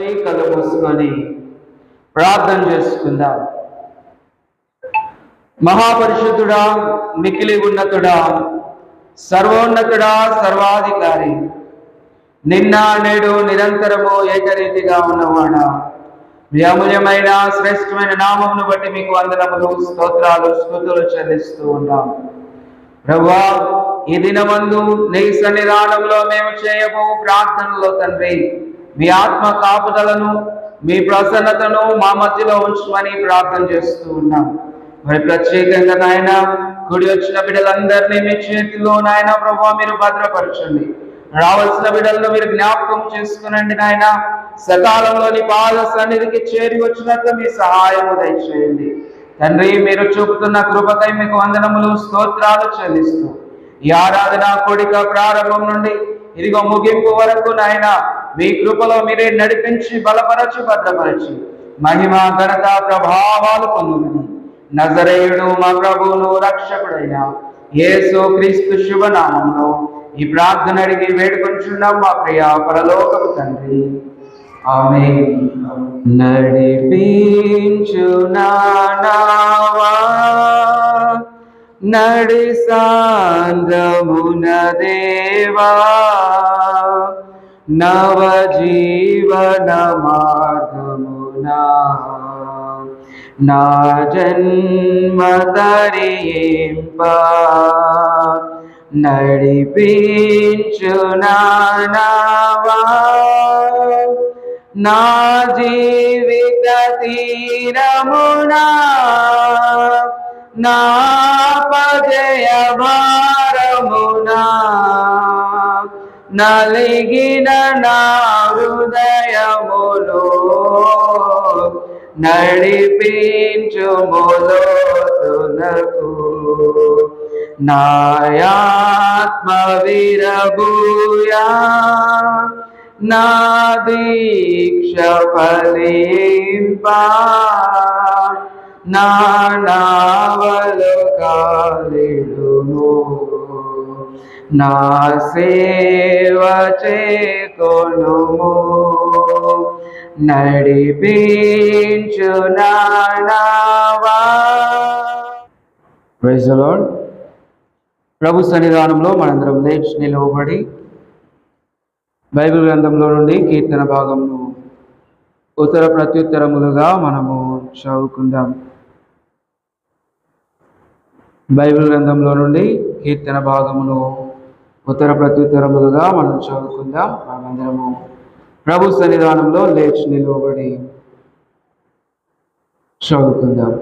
మోకరించి కళ్ళు మూసుకొని ప్రార్థన చేసుకుందాం. మహాపరిశుద్ధుడా, మిక్కిలి ఉన్నతుడా, సర్వోన్నతుడా, సర్వాధికారి, నిన్న నేడు నిరంతరము ఏకరీతిగా ఉన్నవాడా, మీ అమూల్యమైన శ్రేష్టమైన నామమును బట్టి మీకు వందనములు, స్తోత్రాలు, స్తుతులు చెల్లిస్తూ ఉన్నాం. ప్రభువా, ఈ దినమందు నీ సన్నిధానంలో మేము చేయబో ప్రార్థనలో తండ్రి, మీ ఆత్మ కాపుదలను, మీ ప్రసన్నతను మా మధ్యలో ఉంచమని ప్రార్థన చేస్తూ ఉన్నాం. మరి ప్రత్యేకంగా నాయన కూడి వచ్చిన బిడ్డలందరినీ మీ చేతిలో నాయన ప్రభువా మీరు భద్రపరచండి. రావాల్సిన బిడ్డలను మీరు జ్ఞాపకం చేసుకునండి నాయన. సకాలంలోని పాద సన్నిధికి చేరి వచ్చినట్లు మీ సహాయము దయచేయండి తండ్రి. మీరు చూపుతున్న కృపకై మీకు వందనములు, స్తోత్రాలు చెల్లిస్తూ ఈ ఆరాధన కోడిక ప్రారంభం నుండి ఇదిగో ముగింపు వరకు నాయన మీ కృపలో మీరే నడిపించి బలపరచి భద్రపరచి మహిమ ఘనత ప్రభావాలు పొందుమని నజరేయుడు మా ప్రభువును రక్షకుడైన యేసు క్రీస్తు శుభనామంలో ఈ ప్రార్థన అడిగి వేడుకొంచున్నాం మా ప్రియ పరలోకపు తండ్రి, ఆమేన్. నడిపించు నానావా నడి సాంద్రమున దేవా, నవ జీవన మార్గమునా నా జన్మ తరింప నడిపించు నానావా, నా జీవిత తీరమునా నా పజయ భారమునా నలిగిన నా హృదయములో నడిపించుములోతునకు నాయాత్మ విరబూయా, నా దీక్ష ఫలింపా, నా నావలు కాలిడును, నా సేవ చేకొనుము, నడిపించు నానావా. Praise the Lord. ప్రభు సన్నిధానంలో మనందరం లేచి నిలవబడి బైబిల్ గ్రంథంలో నుండి కీర్తన భాగంను ఉత్తర ప్రత్యుత్తరములుగా మనము చదువుకుందాం. బైబిల్ గ్రంథంలో నుండి కీర్తన భాగమును ఉత్తర ప్రత్యుత్తరములుగా మనం చదువుకుందాం. మనమందరము ప్రభు సన్నిధానంలో లేచి నిలవబడి చదువుకుందాం.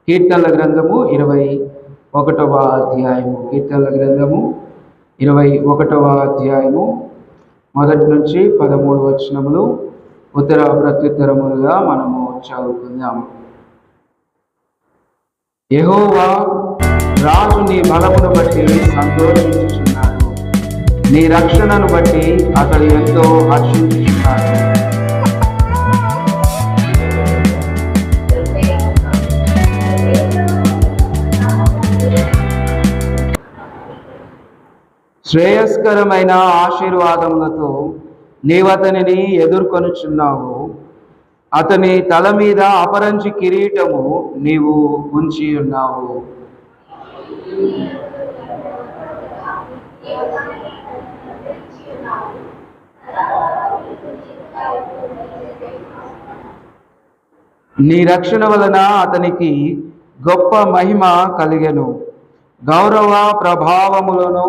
కీర్తనల గ్రంథము 21వ అధ్యాయము. కీర్తనల గ్రంథము 21వ అధ్యాయము మొదటి నుంచి 13 వచనములు ఉత్తర ప్రత్యుత్తరములుగా మనము చదువుకుందాం. యెహోవా రాజు నీ బలమును బట్టి సంతోషించుచున్నాడు, నీ రక్షణను బట్టి అతడు ఎంతో హర్షించుచున్నాడు. శ్రేయస్కరమైన ఆశీర్వాదములతో నీవతనిని ఎదుర్కొనుచున్నావు. అతని తల మీద అపరంజి కిరీటము నీవు ఉంచి ఉన్నావు. నీ రక్షణ వలన అతనికి గొప్ప మహిమ కలిగెను. గౌరవ ప్రభావములను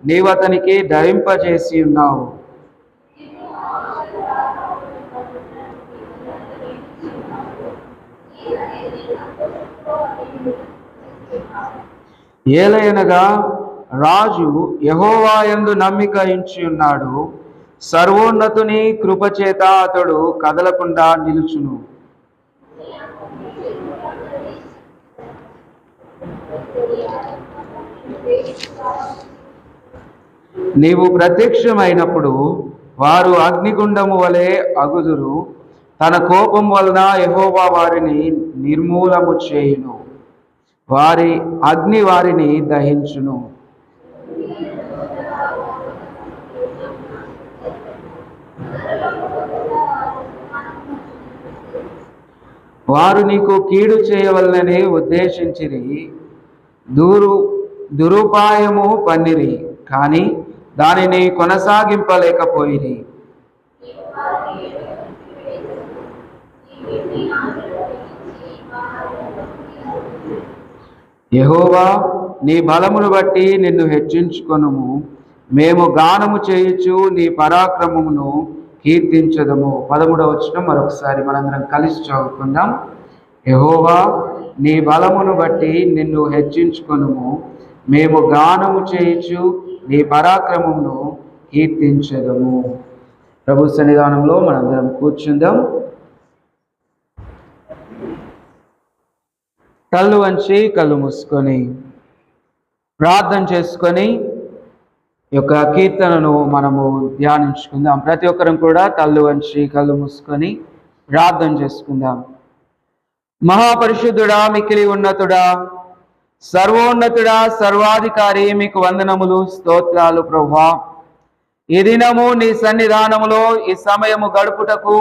నీవతనికి ధరింపజేసి ఉన్నావు. ఏలయనగా రాజు యెహోవా యందు నమ్మిక ఉంచి ఉన్నాడు. సర్వోన్నతుని కృపచేత అతడు కదలకుండా నిలుచును. నీవు ప్రత్యక్షమైనప్పుడు వారు అగ్నిగుండము వలె అగుదురు. తన కోపం వలన యెహోవా వారిని నిర్మూలము చేయును. వారి అగ్ని వారిని దహించును. వారు నీకు కీడు చేయవలనని ఉద్దేశించిరి, దురుపాయము పన్నిరి, కానీ దానిని కొనసాగింపలేకపోయిరి. యెహోవా, నీ బలమును బట్టి నిన్ను హెచ్చించుకొనుము. మేము గానము చేయుచు నీ పరాక్రమమును కీర్తించదము. 13వ వచనం మరొకసారి మనందరం కలిసి చదువుకుందాం. యెహోవా, నీ బలమును బట్టి నిన్ను హెచ్చించుకొనుము. మేము గానము చేయుచు నీ పరాక్రమమును కీర్తించదము. ప్రభు సన్నిధానంలో మనందరం కూర్చుందాం. కళ్ళు వంచి కళ్ళు మూసుకొని ప్రార్థన చేసుకొని ఈ యొక్క కీర్తనను మనము ధ్యానించుకుందాం. ప్రతి ఒక్కరం కూడా కళ్ళు వంచి కళ్ళు మూసుకొని ప్రార్థన చేసుకుందాం. మహాపరిశుద్ధుడా, మిక్కిలి ఉన్నతుడా, సర్వోన్నతుడా, సర్వాధికారి, మీకు వందనములు, స్తోత్రాలు ప్రభువా. ఈ దినము నీ సన్నిధానములో ఈ సమయము గడుపుటకు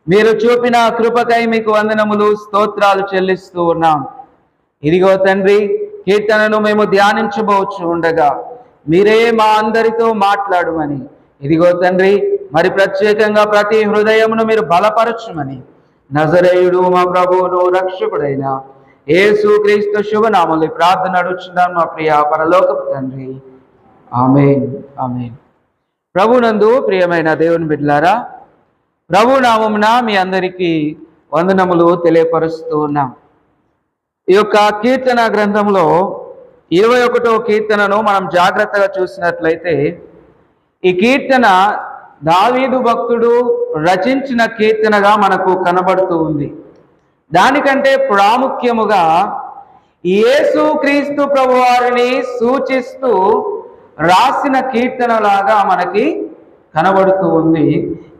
మీరు చూపిన కృపకై మీకు వందనములు, స్తోత్రాలు చెల్లిస్తూ ఉన్నాం. ఇదిగో తండ్రి, కీర్తనను మేము ధ్యానించబోచు ఉండగా మీరే మా అందరితో మాట్లాడమని, ఇదిగో తండ్రి, మరి ప్రత్యేకంగా ప్రతి హృదయమును మీరు బలపరచుమని నజరేయుడు మా ప్రభువును రక్షకుడైన యేసు క్రీస్తు శుభనామములో ప్రార్థన అడుగుచున్నాను మా ప్రియ పరలోకపు తండ్రి. ఆమేన్, ఆమేన్. ప్రభునందు ప్రియమైన దేవుని బిడ్డలారా, ప్రభు నామమున మీ అందరికీ వందనములు తెలియపరుస్తూ ఉన్నాం. ఈ యొక్క కీర్తన గ్రంథంలో 21వ కీర్తనను మనం జాగ్రత్తగా చూసినట్లయితే ఈ కీర్తన దావీదు భక్తుడు రచించిన కీర్తనగా మనకు కనబడుతూ ఉంది. దానికంటే ప్రాముఖ్యముగా యేసు క్రీస్తు ప్రభువారిని సూచిస్తూ రాసిన కీర్తనలాగా మనకి కనబడుతూ ఉంది.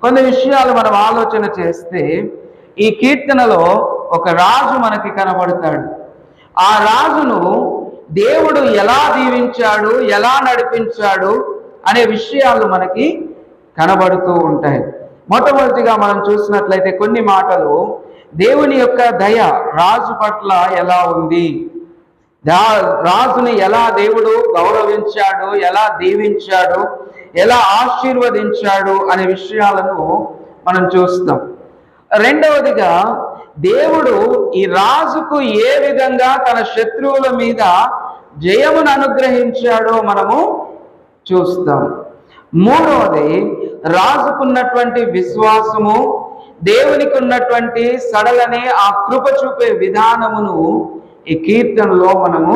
కొన్ని విషయాలు మనం ఆలోచన చేస్తే ఈ కీర్తనలో ఒక రాజు మనకి కనబడతాడు. ఆ రాజును దేవుడు ఎలా దీవించాడు, ఎలా నడిపించాడు అనే విషయాలు మనకి కనబడుతూ ఉంటాయి. మొట్టమొదటిగా మనం చూసినట్లయితే కొన్ని మాటలు దేవుని యొక్క దయ రాజు పట్ల ఎలా ఉంది, రాజుని ఎలా దేవుడు గౌరవించాడు, ఎలా దీవించాడు, ఎలా ఆశీర్వదించాడు అనే విషయాలను మనం చూస్తాం. రెండవదిగా దేవుడు ఈ రాజుకు ఏ విధంగా తన శత్రువుల మీద జయమును అనుగ్రహించాడో మనము చూస్తాం. మూడవది, రాజుకున్నటువంటి విశ్వాసము, దేవునికి ఉన్నటువంటి సడలని ఆ కృప చూపే విధానమును ఈ కీర్తనలో మనము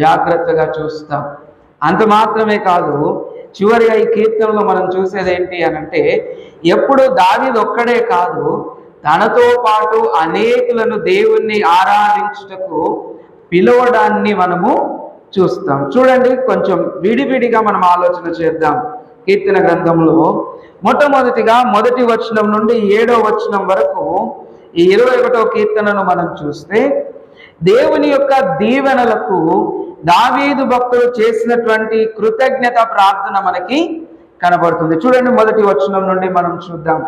జాగ్రత్తగా చూస్తాం. అంత మాత్రమే కాదు, చివరిగా ఈ కీర్తనలో మనం చూసేది ఏంటి అనంటే, ఎప్పుడు దావీదు ఒక్కడే కాదు, తనతో పాటు అనేకులను దేవుణ్ణి ఆరాధించుటకు పిలవడాన్ని మనము చూస్తాం. చూడండి, కొంచెం విడివిడిగా మనం ఆలోచన చేద్దాం. కీర్తన గ్రంథంలో మొట్టమొదటిగా 1వ వచనం నుండి 7వ వచనం వరకు ఈ 21వ కీర్తనను మనం చూస్తే దేవుని యొక్క దీవెనలకు దావీదు భక్తుడు చేసినటువంటి కృతజ్ఞత ప్రార్థన మనకి కనబడుతుంది. చూడండి, 1వ వచనం నుండి మనం చూద్దాం.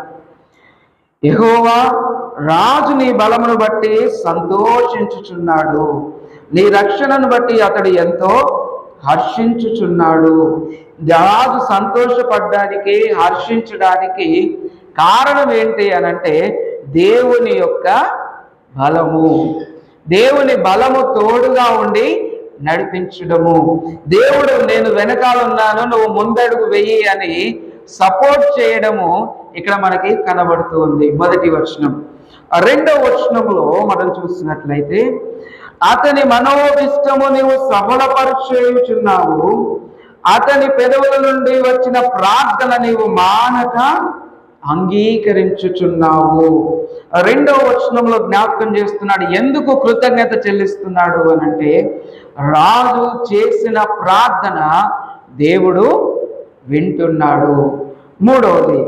యెహోవా, రాజు నీ బలమును బట్టి సంతోషించుచున్నాడు, నీ రక్షణను బట్టి అతడు ఎంతో హర్షించుచున్నాడు. రాజు సంతోషపడడానికి, హర్షించడానికి కారణం ఏంటి అనంటే దేవుని యొక్క బలము, దేవుని బలము తోడుగా ఉండి నడిపించడము. దేవుడు నేను వెనకాలన్నాను, నువ్వు ముందడుగు వెయ్యి అని సపోర్ట్ చేయడము ఇక్కడ మనకి కనబడుతూ ఉంది. 1వ వచనం. 2వ వచనంలో మనం చూసినట్లయితే, అతని మనోభిష్టము నీవు సఫలపరచుచున్నావు, అతని పెదవుల నుండి వచ్చిన ప్రార్థన నీవు మానక అంగీకరించుచున్నావు. 2వ వచనంలో జ్ఞాపకం చేస్తున్నాడు. ఎందుకు కృతజ్ఞత చెల్లిస్తున్నాడు అనంటే, రాజు చేసిన ప్రార్థన దేవుడు వింటున్నాడు. మూడవది,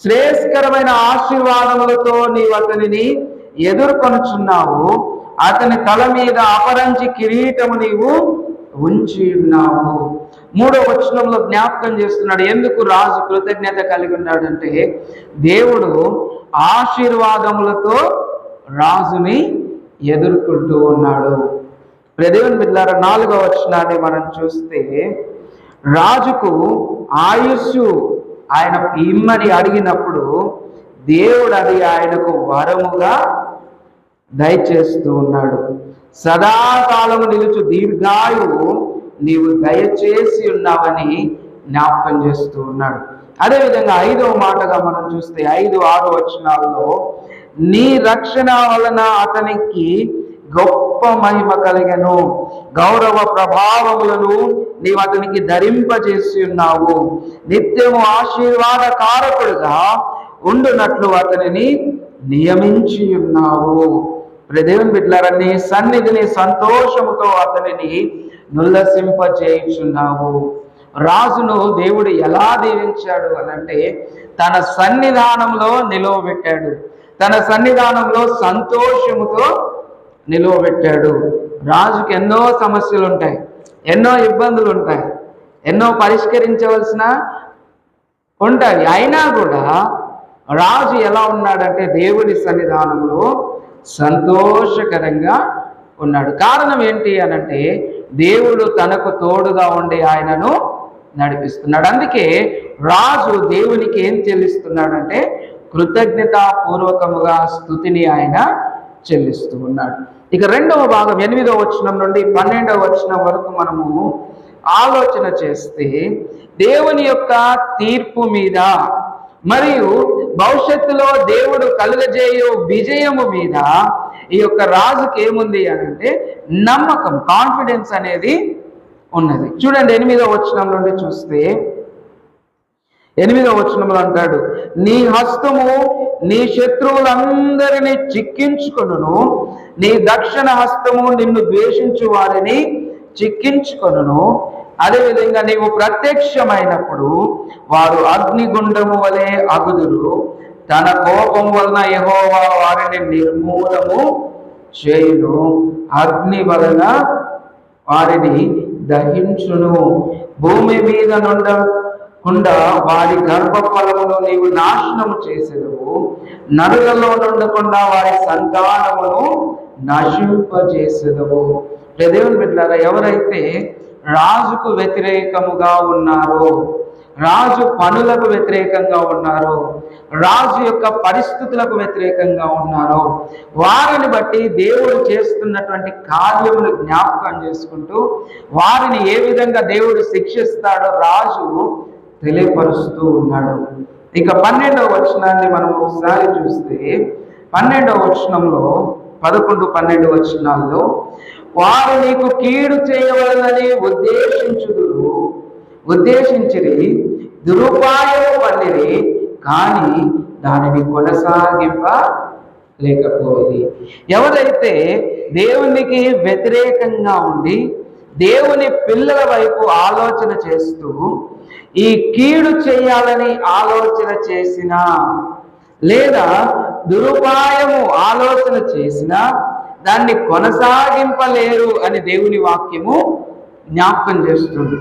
శ్రేయస్కరమైన ఆశీర్వాదములతో నీవు అతనిని ఎదుర్కొనుచున్నావు, అతని తల మీద అపరంజి కిరీటము నీవు ఉంచి ఉన్నావు. 3వ వచనంలో జ్ఞాపకం చేస్తున్నాడు. ఎందుకు రాజు కృతజ్ఞత కలిగి ఉన్నాడంటే, దేవుడు ఆశీర్వాదములతో రాజుని ఎదుర్కొంటూ ఉన్నాడు. దేవుని బిడ్డలారా, 4వ వచనాన్ని మనం చూస్తే, రాజుకు ఆయుస్సు ఆయన ఇమ్మని అడిగినప్పుడు దేవుడు అది ఆయనకు వరముగా దయచేస్తూ ఉన్నాడు. సదాకాలము నిలుచు దీర్ఘాయువు నీవు దయచేసి ఉన్నావని జ్ఞాపకం చేస్తూ ఉన్నాడు. అదేవిధంగా 5వ మాటగా మనం చూస్తే 5, 6 వచనాల్లో, నీ రక్షణ వలన అతనికి గొప్ప మహిమ కలిగెను, గౌరవ ప్రభావములను నీవు అతనికి ధరింపజేసి ఉన్నావు, నిత్యము ఆశీర్వాద కారకుడుగా ఉండునట్లు అతనిని నియమించి ఉన్నావు. దేవుని బిడ్డలారా, నీ సన్నిధిని సంతోషముతో అతనిని నుల్లసింపజేయుచున్నావు. రాజును దేవుడు ఎలా దీవించాడు అనంటే, తన సన్నిధానంలో నిలువబెట్టాడు, తన సన్నిధానంలో సంతోషముతో నిలువబెట్టాడు. రాజుకి ఎన్నో సమస్యలు ఉంటాయి, ఎన్నో ఇబ్బందులు ఉంటాయి, ఎన్నో పరిష్కరించవలసిన ఉంటాయి. అయినా కూడా రాజు ఎలా ఉన్నాడంటే దేవుని సన్నిధానంలో సంతోషకరంగా ఉన్నాడు. కారణం ఏంటి అనంటే, దేవుడు తనకు తోడుగా ఉండి ఆయనను నడిపిస్తున్నాడు. అందుకే రాజు దేవునికి ఏం చెల్లిస్తున్నాడంటే, కృతజ్ఞతాపూర్వకముగా స్తుతిని ఆయన చెల్లిస్తూ ఉన్నాడు. ఇక 2వ భాగం 8వ వచనం నుండి 12వ వచనం వరకు మనము ఆలోచన చేస్తే, దేవుని యొక్క తీర్పు మీద మరియు భవిష్యత్తులో దేవుడు కలుగజేయు విజయము మీద ఈ యొక్క రాజుకి ఏముంది అనంటే నమ్మకం, కాన్ఫిడెన్స్ అనేది ఉన్నది. చూడండి, 8వ వచనం నుండి చూస్తే, 8వ వచనంలో అంటాడు, నీ హస్తము నీ శత్రువులందరినీ చిక్కించుకొనును, నీ దక్షిణ హస్తము నిన్ను ద్వేషించు వారిని చిక్కించుకొనును. అదేవిధంగా నీవు ప్రత్యక్షమైనప్పుడు వారు అగ్నిగుండము వలె అగుదురు, తన కోపం వలన యెహోవా వారిని నిర్మూలము చేయును, అగ్ని వలన వారిని దహించును. భూమి మీద నుండకుండా వారి గర్భఫలమును నీవు నాశనము చేసేదవు, నరులలో నుండకుండా వారి సంతానమును నశింపజేసేదవు. దేవుని బిడ్డలారా, ఎవరైతే రాజుకు వ్యతిరేకముగా ఉన్నారో, రాజు పనులకు వ్యతిరేకంగా ఉన్నారో, రాజు యొక్క పరిస్థితులకు వ్యతిరేకంగా ఉన్నారో, వారిని బట్టి దేవుడు చేస్తున్నటువంటి కార్యములు జ్ఞాపకం చేసుకుంటూ వారిని ఏ విధంగా దేవుడు శిక్షిస్తాడో రాజు తెలియపరుస్తూ ఉన్నాడు. ఇక 12వ వచనాన్ని మనం ఒకసారి చూస్తే, 12వ వచనంలో 11, 12 వచనాల్లో, వారు నీకు కీడు చేయవలనని ఉద్దేశించిరి, దురుపాయము పన్నిరి, కానీ దానిని కొనసాగింపలేకపోయింది. ఎవరైతే దేవునికి వ్యతిరేకంగా ఉండి దేవుని పిల్లల వైపు ఆలోచన చేస్తూ ఈ కీడు చేయాలని ఆలోచన చేసినా, లేదా దురుపాయము ఆలోచన చేసినా దాన్ని కొనసాగింపలేరు అని దేవుని వాక్యము జ్ఞాపకం చేస్తుంది.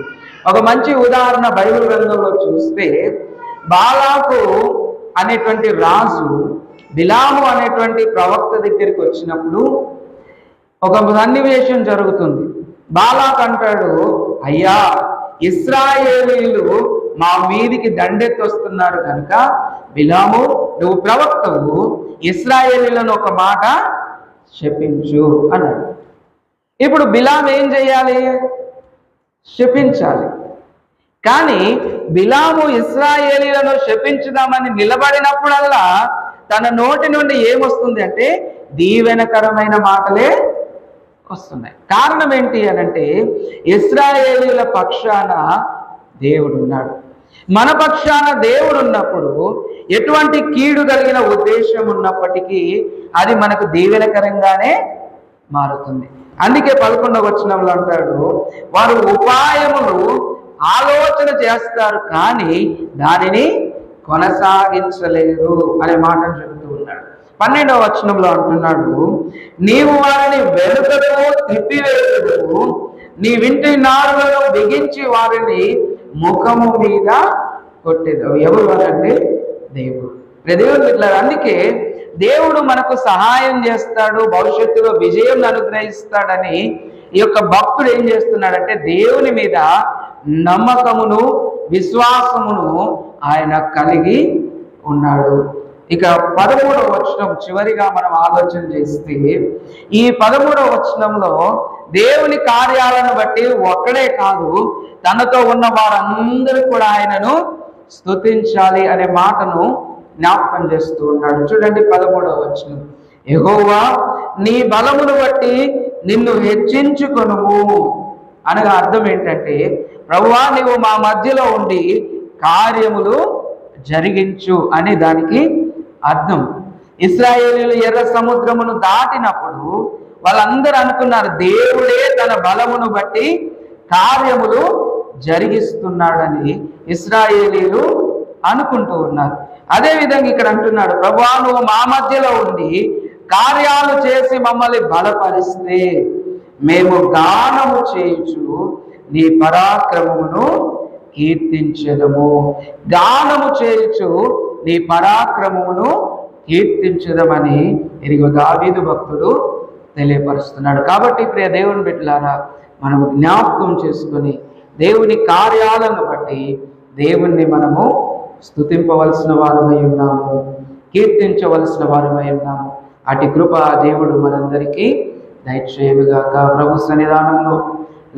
ఒక మంచి ఉదాహరణ బైబిల్ గ్రంథంలో చూస్తే, బాలాకు అనేటువంటి రాజు బిలాము అనేటువంటి ప్రవక్త దగ్గరికి వచ్చినప్పుడు ఒక సన్నివేశం జరుగుతుంది. బాలాకు అంటాడు, అయ్యా, ఇశ్రాయేలీయులు మా మీదికి దండెత్తి వస్తున్నారు కనుక బిలాము, నువ్వు ప్రవక్తవు, ఇశ్రాయేలీయులను ఒక మాట శపించు అన్నాడు. ఇప్పుడు బిలాము ఏం చేయాలి? శపించాలి. కానీ బిలాము ఇశ్రాయేలీయులను శపించుదామని నిలబడినప్పుడల్లా తన నోటి నుండి ఏమొస్తుంది అంటే దీవెనకరమైన మాటలే వస్తున్నాయి. కారణం ఏంటి అనంటే, ఇశ్రాయేలీయుల పక్షాన దేవుడు ఉన్నాడు. మన పక్షాన దేవుడు ఉన్నప్పుడు ఎటువంటి కీడు కలిగిన ఉద్దేశం ఉన్నప్పటికీ అది మనకు దీవెనకరంగానే మారుతుంది. అందుకే 11వ వచనంలో అంటాడు, వారు ఉపాయములు ఆలోచన చేస్తారు కానీ దానిని కొనసాగించలేరు అనే మాటను చెబుతూ ఉన్నాడు. 12వ వచనంలో అంటున్నాడు, నీవు వారిని వెనుకకు తిప్పివేయుదువు, నీ వింటి నారులను బిగించి వారిని ముఖము మీద కొట్టేదవు. ఎవరు అంటే దేవుడు. దేవుడు ఇట్లా. అందుకే దేవుడు మనకు సహాయం చేస్తాడు, భవిష్యత్తులో విజయం అనుగ్రహిస్తాడని ఈ యొక్క భక్తుడు ఏం చేస్తున్నాడంటే దేవుని మీద నమ్మకమును విశ్వాసమును ఆయన కలిగి ఉన్నాడు. ఇక 13వ వచనం చివరిగా మనం ఆలోచన చేస్తే, ఈ 13వ వచనంలో దేవుని కార్యాలను బట్టి ఒక్కడే కాదు, తనతో ఉన్న వారందరూ కూడా ఆయనను స్తుతించాలి అనే మాటను జ్ఞాపకం చేస్తూ ఉన్నాడు. చూడండి 13వ వచనం, యెహోవా నీ బలమును బట్టి నిన్ను హెచ్చించుకొనుము అనగా అర్థం ఏంటంటే, ప్రభువా నీవు మా మధ్యలో ఉండి కార్యములు జరిగించు అని దానికి అర్థం. ఇశ్రాయేలీయులు ఎర్ర సముద్రమును దాటినప్పుడు వాళ్ళందరూ అనుకున్నారు దేవుడే తన బలమును బట్టి కార్యములు జరిగిస్తున్నాడని ఇశ్రాయేలీయులు అనుకుంటూ ఉన్నారు. అదేవిధంగా ఇక్కడ అంటున్నాడు, ప్రభువా నువ్వు మా మధ్యలో ఉండి కార్యాలు చేసి మమ్మల్ని బలపరిస్తే మేము గానము చేయుచు నీ పరాక్రమమును కీర్తించెదము. గానము చేయుచు నీ పరాక్రమమును కీర్తించదమని ఇదిగో దావీదు భక్తుడు తెలియపరుస్తున్నాడు. కాబట్టి ప్రియ దేవుని బిడ్డలారా, మనము జ్ఞాపకం చేసుకొని దేవుని కార్యాలను బట్టి దేవుణ్ణి మనము స్తుతింపవలసిన వారమై ఉన్నాము, కీర్తించవలసిన వారమై ఉన్నాము. అటు కృప దేవుడు మనందరికీ దయచేయుగాక. ప్రభు సన్నిధానంలో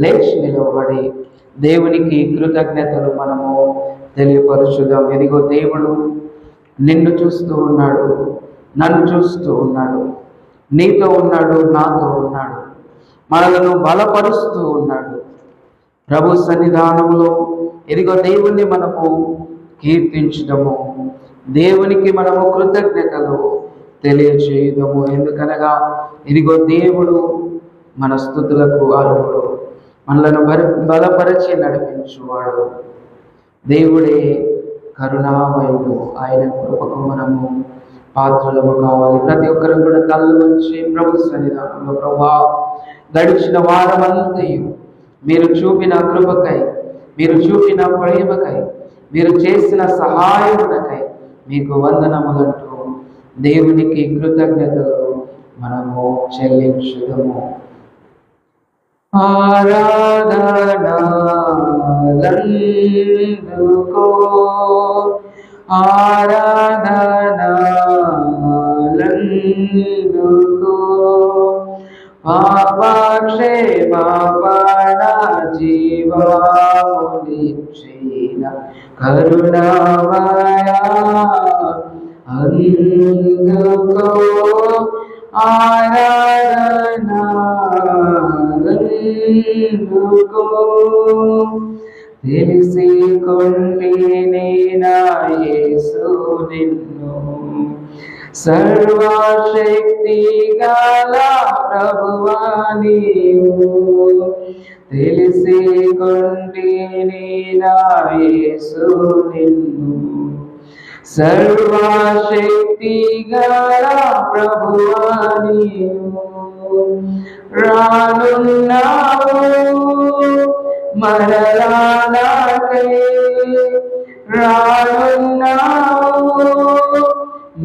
లేచి నిలవబడి దేవునికి కృతజ్ఞతలు మనము తెలియపరచుదాం. ఎదిగో దేవుడు నిన్ను చూస్తూ ఉన్నాడు, నన్ను చూస్తూ ఉన్నాడు, నీతో ఉన్నాడు, నాతో ఉన్నాడు, మనలను బలపరుస్తూ ఉన్నాడు. ప్రభు సన్నిధానంలో ఎదిగో దేవుణ్ణి మనము కీర్తించడము, దేవునికి మనము కృతజ్ఞతలు తెలియచేయడము. ఎందుకనగా ఇదిగో దేవుడు మన స్తుతులకు అర్హుడు, మనలను బలపరిచి నడిపించువాడు. దేవుడే కరుణామయుడు, ఆయన కృపకు మనము పాత్రలము కావాలి. ప్రతి ఒక్కరు కూడా కళ్ళు వచ్చి ప్రభు సన్నిధానంలో, ప్రభువా గడిచిన వారమంతయు మీరు చూపిన కృపకై, మీరు చూపిన ప్రేమకై, మీరు చేసిన సహాయమునకై మీకు వందనములంటూ దేవునికి కృతజ్ఞతలు మనము చెల్లించుదము. ఆరాధనాలందుకో, ఆరాధనాలందుకో, పాపక్షేమాపణ జీవమునిచ్చిన కరుణామయా అందుకో ఆరాధనాలందుకో. తెలిసి కొంటిని నా యేసు నిన్ను, సర్వశక్తి గల ప్రభువా నీవు. తెలిసి కొంటిని నా యేసు నిన్ను, సర్వశక్తి గల ప్రభువా నీవు. రానున్నావు మరలా నాకై, రానున్నావు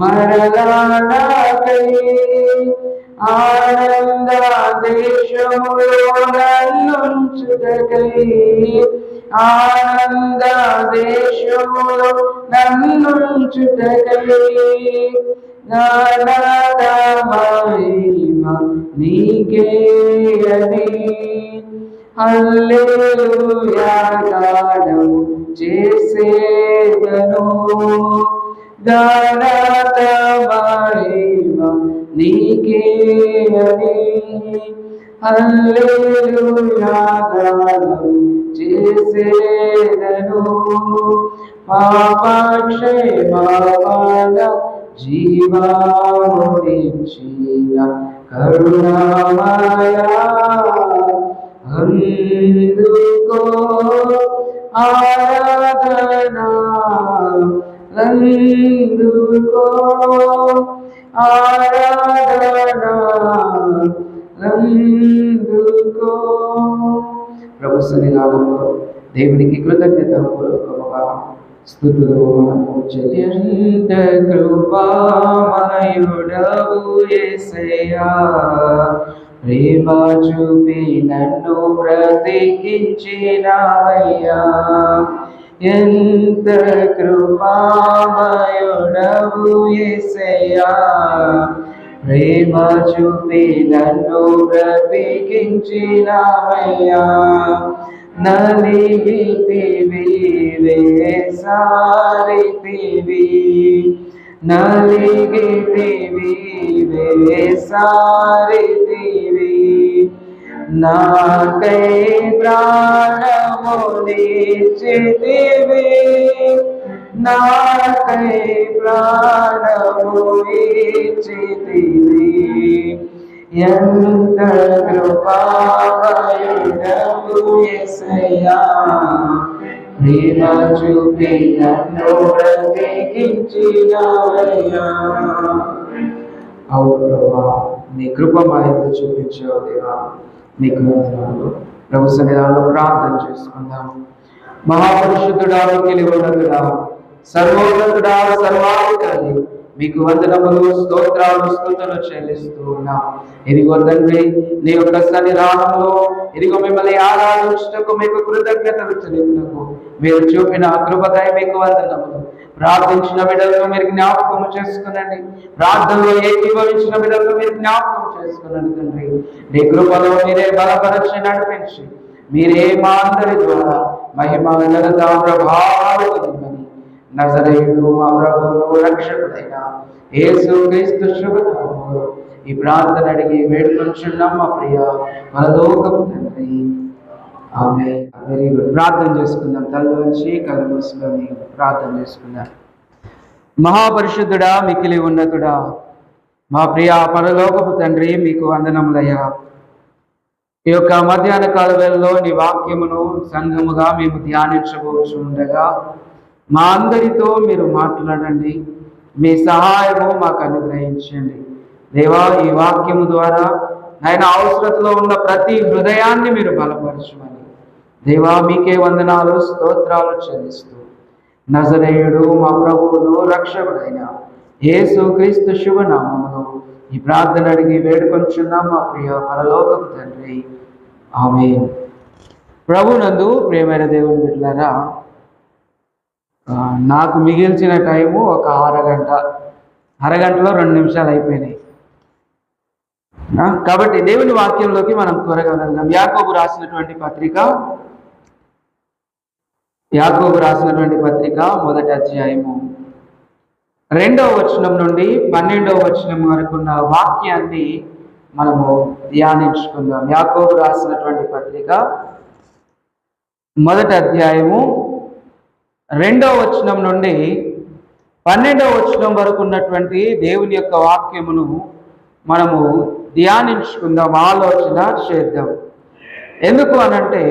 మరలా నాకై. ఆనంద దేశములో నన్నుంచుటకై, ఆనంద దేశములో నన్నుంచుటకై. ఘనత మహిమ నీకే అని హల్లెలూయా గానము చేసేదను. ఘనత మహిమ నీకే అని హల్లెలూయా గానము చేసేదను. పాపక్షేమాపణ జీవమునిచ్చిన కరుణామయా అందుకో ఆరాధనాలందుకో, ఆరాధనాలందుకో. ప్రభు సన్నిధానంలో దేవునికి కృతజ్ఞత పూర్వకముగా స్తుతులు అత్యంత కృపామయుడవు యేసయ్యా, ప్రేమ చూపి నన్ను బ్రతికించినావయ్యా. ఎంత కృపామయుడవు యేసయ్యా, ప్రేమ చూపి నన్ను బ్రతికించినావయ్యా. నలిగితివి వేసారితివి, నలిగితివి వేసారితివి, నాకై ప్రాణమునిచ్చితివి, నాకై ప్రాణమునిచ్చితివి. ఎంత కృపామయుడవు యేసయ్యా, ప్రేమ చూపి నన్ను బ్రతికించినావయ్యా. అవును ప్రభువా, నీ కృప మా యందు చూపించావు దేవా, నీకు వందనాలు. ప్రభు సన్నిధానంలో ప్రార్థన చేసుకుందాం. మహాపరిశుద్ధుడా, మిక్కిలి ఉన్నతుడా, సర్వోన్నతుడా, సర్వాధికారి, మీకు వందనములు, స్తోత్రాలు, స్తుతులు చెల్లిస్తూ ఉన్నాం. ఇదిగో తండ్రి, నీ యొక్క సన్నిధానంలో ఇదిగో మిమ్మల్ని ఆరాధించుటకు, మీకు కృతజ్ఞతలు చెల్లించుటకు మీరు చూపిన కృపకై మీకు వందనములు. ప్రార్థించిన బిడ్డలను మీరు జ్ఞాపకం చేసుకునండి, ప్రార్థనలో ఏకీభవించిన బిడ్డలను మీరు జ్ఞాపకం చేసుకునండి తండ్రి. నీ కృపలో మీరే బలపరచి నడిపించి, మీరే మా అందరి ద్వారా మహిమ ఘనత ప్రభావాలు పొందమని నజరేయుడు మా ప్రభువును రక్షకుడైన యేసు క్రీస్తు శుభనామములో ఈ ప్రార్థన అడిగి వేడుకొంచున్నాం మా ప్రియ పరలోకపు తండ్రి, ఆమేన్. Very good. ప్రార్థన చేసుకుందాం. తల్లి వచ్చి కళ్ళు మూసుకొని ప్రార్థన చేసుకుందాం. మహాపరిశుద్ధుడా, మిక్కిలి ఉన్నతుడా, మా ప్రియ పరలోకపు తండ్రి, మీకు వందనములయ్యా. ఈ యొక్క మధ్యాహ్న కాల వేళలో నీ వాక్యమును సంఘముగా మేము ధ్యానించబోచు ఉండగా మా అందరితో మీరు మాట్లాడండి, మీ సహాయము మాకు అనుగ్రహించండి దేవా. ఈ వాక్యము ద్వారా ఆయన అవసరతలో ఉన్న ప్రతి హృదయాన్ని మీరు బలపరచమని దేవా మీకే వందనాలు, స్తోత్రాలు చెల్లిస్తూ నజరేయుడు మా ప్రభువును రక్షకుడైన యేసు క్రీస్తు శుభనామములో ఈ ప్రార్థన అడిగి వేడుకొంచున్నాం మా ప్రియ పరలోకపు తండ్రి, ఆమేన్. ప్రభునందు ప్రియమైన దేవుని బిడ్డలారా, నాకు మిగిల్చిన టైము ఒక అరగంటలో 2 నిమిషాలు అయిపోయినాయి. కాబట్టి దేవుని వాక్యంలోకి మనం త్వరగా వెళ్దాం. యాకోబు రాసినటువంటి పత్రిక మొదటి అధ్యాయము 2వ వచనం నుండి 12వ వచనం వరకు ఉన్న వాక్యాన్ని మనము ధ్యానించుకుందాం. యాకోబు రాసినటువంటి పత్రిక మొదటి అధ్యాయము 2వ వచనం నుండి 12వ వచనం వరకు ఉన్నటువంటి దేవుని యొక్క వాక్యమును మనము ధ్యానించుకుందాం, ఆలోచన చేద్దాం. ఎందుకు అనంటే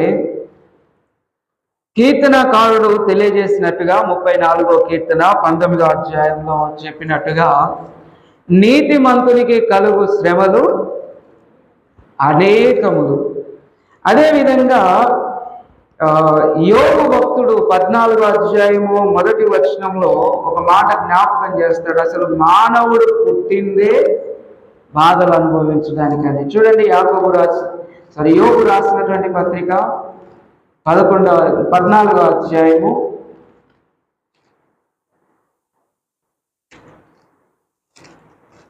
కీర్తనకారుడు తెలియజేసినట్టుగా 34వ కీర్తన 19వ అధ్యాయంలో చెప్పినట్టుగా నీతిమంతునికి కలుగు శ్రమలు అనేకములు. అదేవిధంగా యోబు భక్తుడు 14వ అధ్యాయము 1వ వచనంలో ఒక మాట జ్ఞాపకం చేస్తాడు. అసలు మానవుడు పుట్టిందే బాధలు అనుభవించడానికని. చూడండి, యోబు రాసినటువంటి పత్రిక 14వ అధ్యాయము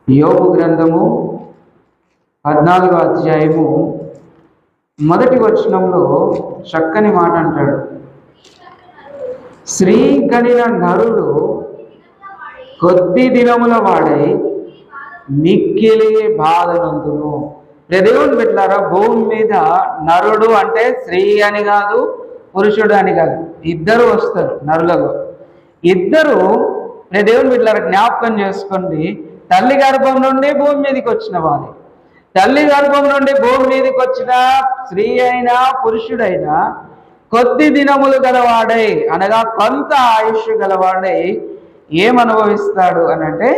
14వ అధ్యాయము 1వ వచనంలో చక్కని మాట అంటాడు. శ్రీ కనిన నరుడు కొద్ది దినముల వాడై మిక్కిలి బాధనందును. దేవుని బిడ్డలారా, భూమి మీద నరుడు అంటే స్త్రీ అని కాదు, పురుషుడు అని కాదు, ఇద్దరు వస్తారు నరులలో. ఇద్దరు దేవుని బిడ్డలారా జ్ఞాపకం చేసుకోండి, తల్లి గర్భం నుండి భూమి మీదకి వచ్చిన వారే. తల్లి గర్భం నుండి భూమి మీదకి వచ్చిన స్త్రీ అయినా పురుషుడైనా కొద్ది దినములు గలవాడై, అనగా కొంత ఆయుష్ గలవాడై ఏమనుభవిస్తాడు అని అంటే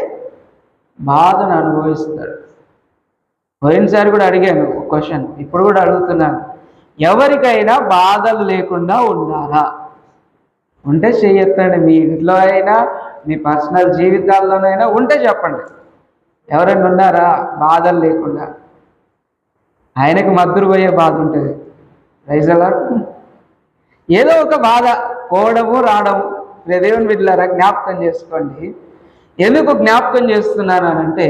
బాధను అనుభవిస్తాడు. పోయినసారి కూడా అడిగాను ఒక క్వశ్చన్, ఇప్పుడు కూడా అడుగుతున్నాను, ఎవరికైనా బాధలు లేకుండా ఉండాలా? ఉంటే చెయ్యొత్తండి. మీ ఇంట్లో అయినా మీ పర్సనల్ జీవితాల్లోనైనా ఉంటే చెప్పండి. ఎవరైనా ఉన్నారా బాధలు లేకుండా? ఆయనకు మద్దురు పోయే బాధ ఉంటుంది. రైజలా ఏదో ఒక బాధ పోవడము రావడము. దేవుని బిడ్డలారా జ్ఞాపకం చేసుకోండి. ఎందుకు జ్ఞాపకం చేస్తున్నాను అనంటే,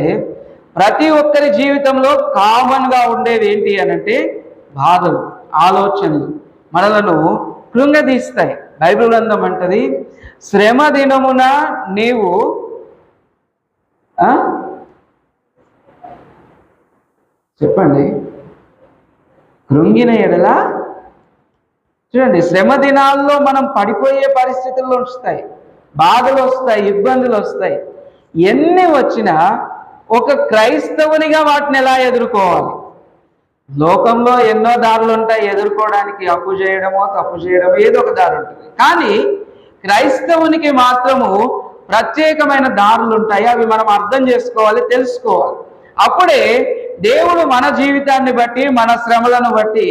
ప్రతి ఒక్కరి జీవితంలో కామన్గా ఉండేది ఏంటి అనంటే బాధలు, ఆలోచనలు మనలను కృంగదీస్తాయి. బైబిల్ గ్రంథం అంటది, శ్రమ దినమున నీవు చెప్పండి కృంగిన ఎడల. చూడండి, శ్రమ దినాల్లో మనం పడిపోయే పరిస్థితుల్లో వస్తాయి, బాధలు వస్తాయి, ఇబ్బందులు వస్తాయి. ఎన్ని వచ్చినా ఒక క్రైస్తవునిగా వాటిని ఎలా ఎదుర్కోవాలి? లోకంలో ఎన్నో దారులు ఉంటాయి ఎదుర్కోవడానికి. అప్పు చేయడమో తప్పు చేయడమో ఏదో ఒక దారి ఉంటుంది. కానీ క్రైస్తవునికి మాత్రము ప్రత్యేకమైన దారులు ఉంటాయి. అవి మనం అర్థం చేసుకోవాలి, తెలుసుకోవాలి. అప్పుడే దేవుడు మన జీవితాన్ని బట్టి, మన శ్రమలను బట్టి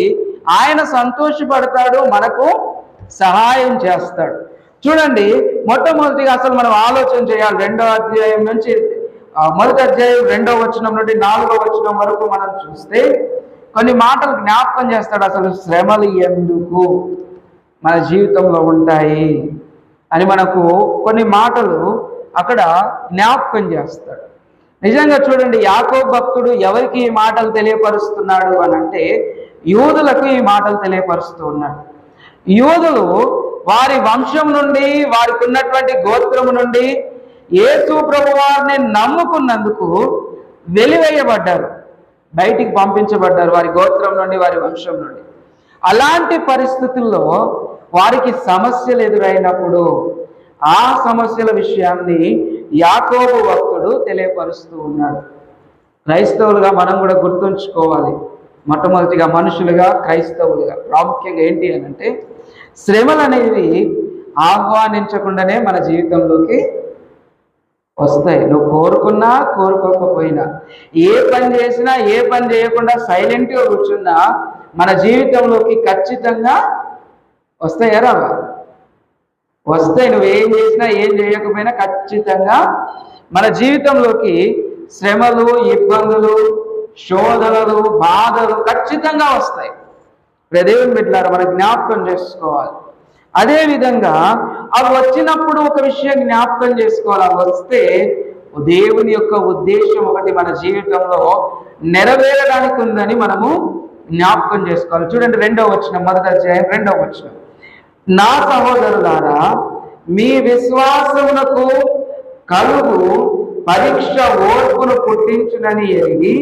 ఆయన సంతోషపడతాడు, మనకు సహాయం చేస్తాడు. చూడండి, మొట్టమొదటిగా అసలు మనం ఆలోచన చేయాలి. 2వ అధ్యాయం నుంచి మొదటి అధ్యాయం 2వ వచనం నుండి 4వ వచనం వరకు మనం చూస్తే కొన్ని మాటలు జ్ఞాపకం చేస్తాడు. అసలు శ్రమలు ఎందుకు మన జీవితంలో ఉంటాయి అని మనకు కొన్ని మాటలు అక్కడ జ్ఞాపకం చేస్తాడు. నిజంగా చూడండి, యాకోబు భక్తుడు ఎవరికి ఈ మాటలు తెలియపరుస్తున్నాడు అని అంటే యూదులకు ఈ మాటలు తెలియపరుస్తూ ఉన్నాడు. యూదులు వారి వంశం నుండి, వారికి ఉన్నటువంటి గోత్రము నుండి యేసు ప్రభు వారిని నమ్ముకున్నందుకు వెలివేయబడ్డారు, బయటికి పంపించబడ్డారు వారి గోత్రం నుండి, వారి వంశం నుండి. అలాంటి పరిస్థితుల్లో వారికి సమస్యలు ఎదురైనప్పుడు ఆ సమస్యల విషయాన్ని యాకోబు భక్తుడు తెలియపరుస్తూ ఉన్నాడు. క్రైస్తవులుగా మనం కూడా గుర్తుంచుకోవాలి. మొట్టమొదటిగా మనుషులుగా, క్రైస్తవులుగా ప్రాముఖ్యంగా ఏంటి అని అంటే, శ్రమలు అనేవి ఆహ్వానించకుండానే మన జీవితంలోకి వస్తాయి. నువ్వు కోరుకున్నా కోరుకోకపోయినా, ఏ పని చేసినా ఏ పని చేయకుండా సైలెంట్గా కూర్చున్నా మన జీవితంలోకి ఖచ్చితంగా వస్తాయి. రావా? వస్తాయి. నువ్వు ఏం చేసినా ఏం చేయకపోయినా ఖచ్చితంగా మన జీవితంలోకి శ్రమలు, ఇబ్బందులు, శోధనలు, బాధలు ఖచ్చితంగా వస్తాయి. దేవుని బిడ్డలారా మనం జ్ఞాపకం చేసుకోవాలి. అదేవిధంగా అవి వచ్చినప్పుడు ఒక విషయం జ్ఞాపకం చేసుకోవాలి. అవి వస్తే దేవుని యొక్క ఉద్దేశం ఒకటి మన జీవితంలో నెరవేరడానికి ఉందని మనము జ్ఞాపకం చేసుకోవాలి. చూడండి, 2వ వచనం, మొదటి అధ్యాయం 2వ వచనం. నా సహోదరులారా, మీ విశ్వాసమునకు కలుగు పరీక్ష ఓర్పును పుట్టించునని ఎరిగి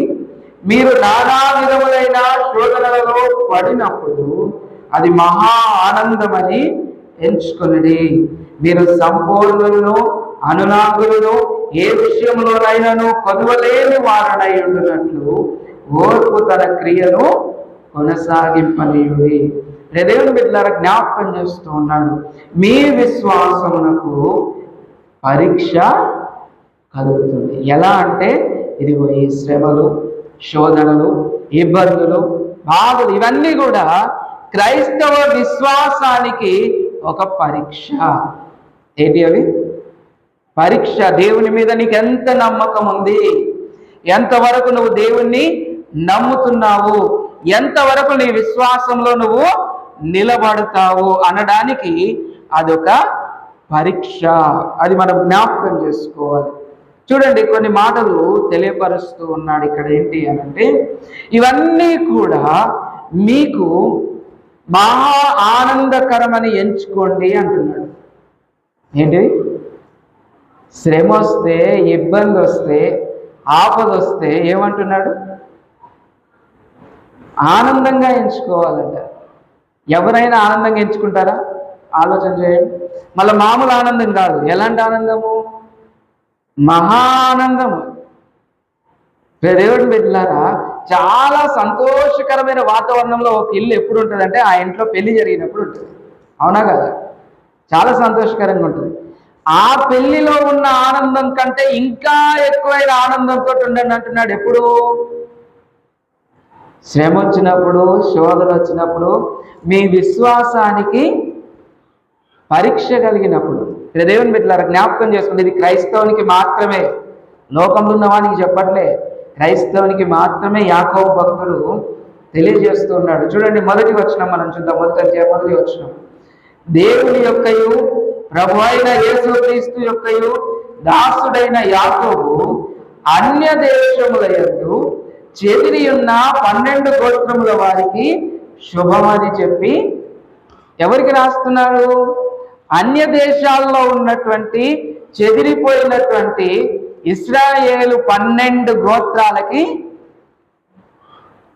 మీరు నానా విధములైన శోధనలలో పడినప్పుడు అది మహా ఆనందమని ఎంచుకొనిడి. మీరు సంపూర్ణులను, అనునాగులను, ఏ విషయంలోనైనాను కొదవలేని వారనై ఉండునట్లు ఓర్పు తన క్రియను కొనసాగింపనీయుడి. దేవుని బిడ్డలారా జ్ఞాపకం చేస్తూ ఉన్నాడు, మీ విశ్వాసమునకు పరీక్ష కలుగుతుంది. ఎలా అంటే ఇదిగో ఈ శ్రమలు, శోధనలు, ఇబ్బందులు, బాధలు ఇవన్నీ కూడా క్రైస్తవ విశ్వాసానికి ఒక పరీక్ష. ఏంటి అవి? పరీక్ష. దేవుని మీద నీకు ఎంత నమ్మకం ఉంది, ఎంతవరకు నువ్వు దేవుణ్ణి నమ్ముతున్నావు, ఎంతవరకు నీ విశ్వాసంలో నువ్వు నిలబడతావు అనడానికి అదొక పరీక్ష. అది మనం జ్ఞాపకం చేసుకోవాలి. చూడండి, కొన్ని మాటలు తెలియపరుస్తూ ఉన్నాడు ఇక్కడ. ఏంటి అనంటే, ఇవన్నీ కూడా మీకు మహా ఆనందకరమని ఎంచుకోండి అంటున్నాడు. ఏంటి? శ్రమ వస్తే, ఇబ్బంది వస్తే, ఆపద వస్తే ఏమంటున్నాడు? ఆనందంగా ఎంచుకోవాలంట. ఎవరైనా ఆనందంగా ఎంచుకుంటారా? ఆలోచన చేయండి. మళ్ళీ మామూలు ఆనందం కాదు. ఎలాంటి ఆనందము? మహా ఆనందము. దేవుని బిడ్డలారా, చాలా సంతోషకరమైన వాతావరణంలో ఒక ఇల్లు ఎప్పుడు ఉంటుందంటే ఆ ఇంట్లో పెళ్లి జరిగినప్పుడు ఉంటుంది. అవునా కదా? చాలా సంతోషకరంగా ఉంటుంది. ఆ పెళ్లిలో ఉన్న ఆనందం కంటే ఇంకా ఎక్కువైన ఆనందంతో ఉండండి అంటున్నాడు. ఎప్పుడు? శ్రమ వచ్చినప్పుడు, శోధన వచ్చినప్పుడు మీ విశ్వాసానికి పరీక్ష కలిగినప్పుడు ఇక్కడ దేవుని బిడ్డలారా జ్ఞాపకం చేసుకుంటే ఇది క్రైస్తవునికి మాత్రమే, లోకంలో ఉన్న వానికి చెప్పట్లే, క్రైస్తవునికి మాత్రమే యాకోబు భక్తుడు తెలియజేస్తూ ఉన్నాడు. చూడండి, మొదటి వచనం మనం చూద్దాం. మొదటి వచనం, దేవుని యొక్కయు ప్రభు అయిన యేసుక్రీస్తు యొక్కయు దాసుడైన యాకోబు అన్య దేశముల యందు చెదిరి ఉన్న 12 గోత్రముల వారికి శుభమని చెప్పి ఎవరికి రాస్తున్నాడు? అన్య దేశాల్లో ఉన్నటువంటి చెదిరిపోయినటువంటి ఇశ్రాయేలు 12 గోత్రాలకి.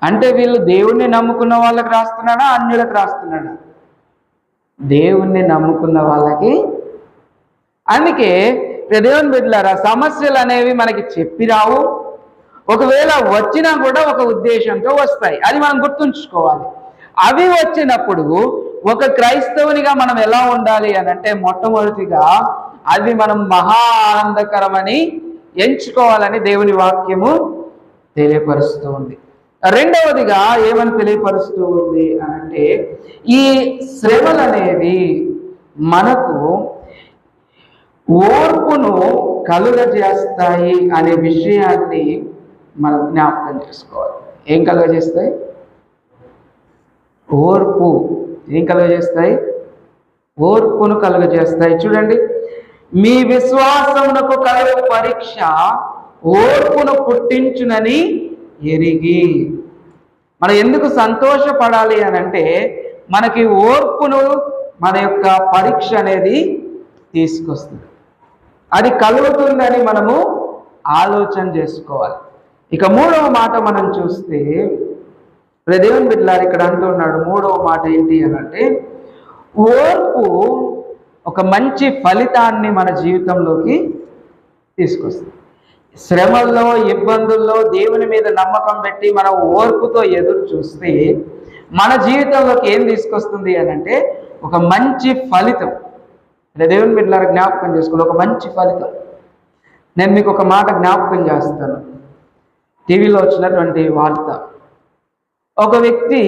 అంటే వీళ్ళు దేవుణ్ణి నమ్ముకున్న వాళ్ళకి రాస్తున్నాడా, అన్యులకు రాస్తున్నాడా? దేవుణ్ణి నమ్ముకున్న వాళ్ళకి. అందుకే దేవుని బిడ్డలారా, సమస్యలు అనేవి మనకి చెప్పి రావు, ఒకవేళ వచ్చినా కూడా ఒక ఉద్దేశంతో వస్తాయి. అది మనం గుర్తుంచుకోవాలి. అవి వచ్చినప్పుడు ఒక క్రైస్తవునిగా మనం ఎలా ఉండాలి అని అంటే, మొట్టమొదటిగా అవి మనం మహా ఆనందకరమని ఎంచుకోవాలని దేవుని వాక్యము తెలియపరుస్తూ ఉంది. రెండవదిగా ఏమని తెలియపరుస్తూ ఉంది అంటే, ఈ శ్రమలు అనేవి మనకు ఓర్పును కలుగజేస్తాయి అనే విషయాన్ని మనం జ్ఞాపకం చేసుకోవాలి. ఏం కలుగజేస్తాయి? ఓర్పు. ఏం కలుగజేస్తాయి? ఓర్పును కలుగజేస్తాయి. చూడండి, మీ విశ్వాసమునకు కలుగు పరీక్ష ఓర్పును పుట్టించునని ఎరిగి. మనం ఎందుకు సంతోషపడాలి అని అంటే, మనకి ఓర్పును మన యొక్క పరీక్ష అనేది తీసుకొస్తుంది. అది కలుగుతుందని మనము ఆలోచన చేసుకోవాలి. ఇక మూడవ మాట మనం చూస్తే, దేవుని బిడ్డలారా ఇక్కడ అంటున్నాడు, మూడవ మాట ఏంటి అని అంటే, ఓర్పు ఒక మంచి ఫలితాన్ని మన జీవితంలోకి తీసుకొస్తుంది. శ్రమల్లో, ఇబ్బందుల్లో దేవుని మీద నమ్మకం పెట్టి మనం ఓర్పుతో ఎదురు చూస్తే మన జీవితంలోకి ఏం తీసుకొస్తుంది అని అంటే, ఒక మంచి ఫలితం. దేవుని బిడ్డలారా జ్ఞాపకం చేసుకోండి, ఒక మంచి ఫలితం. నేను మీకు ఒక మాట జ్ఞాపకం చేస్తాను. టీవీలో వచ్చినటువంటి వార్త, ఒక వ్యక్తి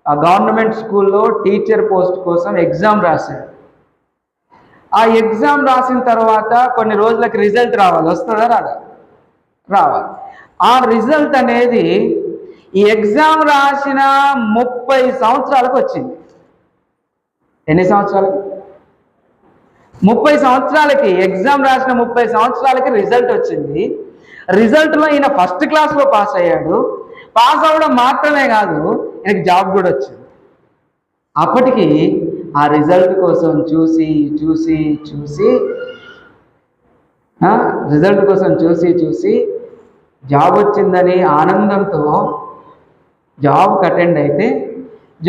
గవర్నమెంట్ స్కూల్లో టీచర్ పోస్ట్ కోసం ఎగ్జామ్ రాశాడు. ఆ ఎగ్జామ్ రాసిన తర్వాత కొన్ని రోజులకి రిజల్ట్ రావాలి. వస్తుందా? రాదా? రావాలి. ఆ రిజల్ట్ అనేది ఈ ఎగ్జామ్ రాసిన 30 సంవత్సరాలకు వచ్చింది. ఎన్ని సంవత్సరాలకు? 30 సంవత్సరాలకి, ఎగ్జామ్ రాసిన 30 సంవత్సరాలకి రిజల్ట్ వచ్చింది. రిజల్ట్లో ఈయన ఫస్ట్ క్లాస్లో పాస్ అయ్యాడు. పాస్ అవ్వడం మాత్రమే కాదు, ఈయనకి జాబ్ కూడా వచ్చింది. అప్పటికి ఆ రిజల్ట్ కోసం చూసి రిజల్ట్ కోసం చూసి జాబ్ వచ్చిందని ఆనందంతో జాబ్కి అటెండ్ అయితే,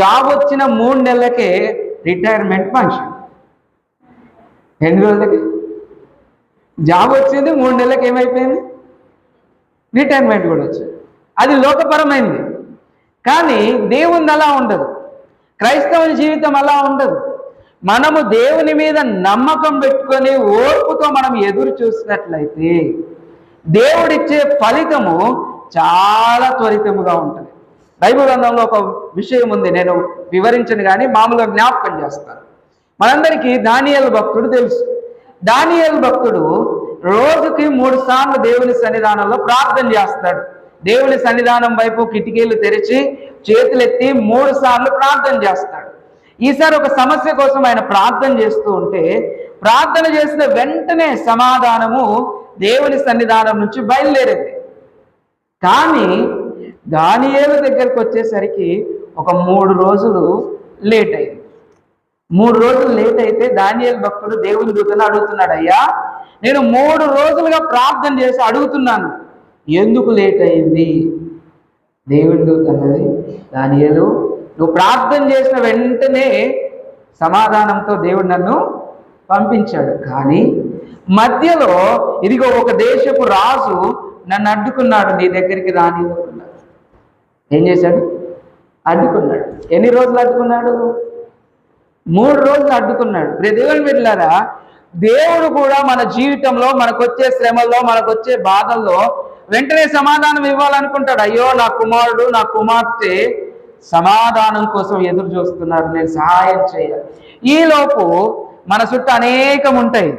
జాబ్ వచ్చిన 3 నెలలకే రిటైర్మెంట్ ఫంక్షన్. ఎన్ని రోజులకి జాబ్ వచ్చింది? 3 నెలలకి ఏమైపోయింది? రిటైర్మెంట్ కూడా వచ్చింది. అది లోకపరమైంది. కానీ దేవుని అలా ఉండదు. క్రైస్తవుని జీవితం అలా ఉండదు. మనము దేవుని మీద నమ్మకం పెట్టుకొని ఓర్పుతో మనం ఎదురు చూసినట్లయితే దేవుడిచ్చే ఫలితము చాలా త్వరితముగా ఉంటుంది. బైబిల్ గ్రంథంలో ఒక విషయం ఉంది, నేను వివరించను కానీ మామూలుగా జ్ఞాపకం చేస్తాను. మనందరికీ దానియేలు భక్తుడు తెలుసు. దానియేలు భక్తుడు రోజుకి 3 సార్లు దేవుని సన్నిధానంలో ప్రార్థన చేస్తాడు. దేవుని సన్నిధానం వైపు కిటికీలు తెరిచి చేతులెత్తి 3 సార్లు ప్రార్థన చేస్తాడు. ఈసారి ఒక సమస్య కోసం ఆయన ప్రార్థన చేస్తూ ఉంటే, ప్రార్థన చేసిన వెంటనే సమాధానము దేవుని సన్నిధానం నుంచి బయలుదేరింది. కానీ దానియేలు దగ్గరికి వచ్చేసరికి ఒక 3 రోజులు లేట్ అయింది. 3 రోజులు లేట్ అయితే దానియేలు భక్తుడు దేవుని దూతను అడుగుతున్నాడు, అయ్యా నేను 3 రోజులుగా ప్రార్థన చేసి అడుగుతున్నాను, ఎందుకు లేట్ అయింది? దేవుని దూత అన్నది, దానియేలు నువ్వు ప్రార్థన చేసిన వెంటనే సమాధానంతో దేవుడు నన్ను పంపించాడు. కానీ మధ్యలో ఇదిగో ఒక దేశపు రాజు నన్ను అడ్డుకున్నాడు, నీ దగ్గరికి రానివ్వకుండా. ఏం చేశాడు? అడ్డుకున్నాడు. ఎన్ని రోజులు అడ్డుకున్నాడు? 3 రోజులు అడ్డుకున్నాడు. దేవుని బిడ్డలారా, దేవుడు కూడా మన జీవితంలో మనకొచ్చే శ్రమల్లో, మనకొచ్చే బాధల్లో వెంటనే సమాధానం ఇవ్వాలనుకుంటాడు. అయ్యో నా కుమారుడు, నా కుమార్తె సమాధానం కోసం ఎదురు చూస్తున్నారు, నేను సహాయం చేయాలి. ఈలోపు మన చుట్టూ అనేకం ఉంటాయి.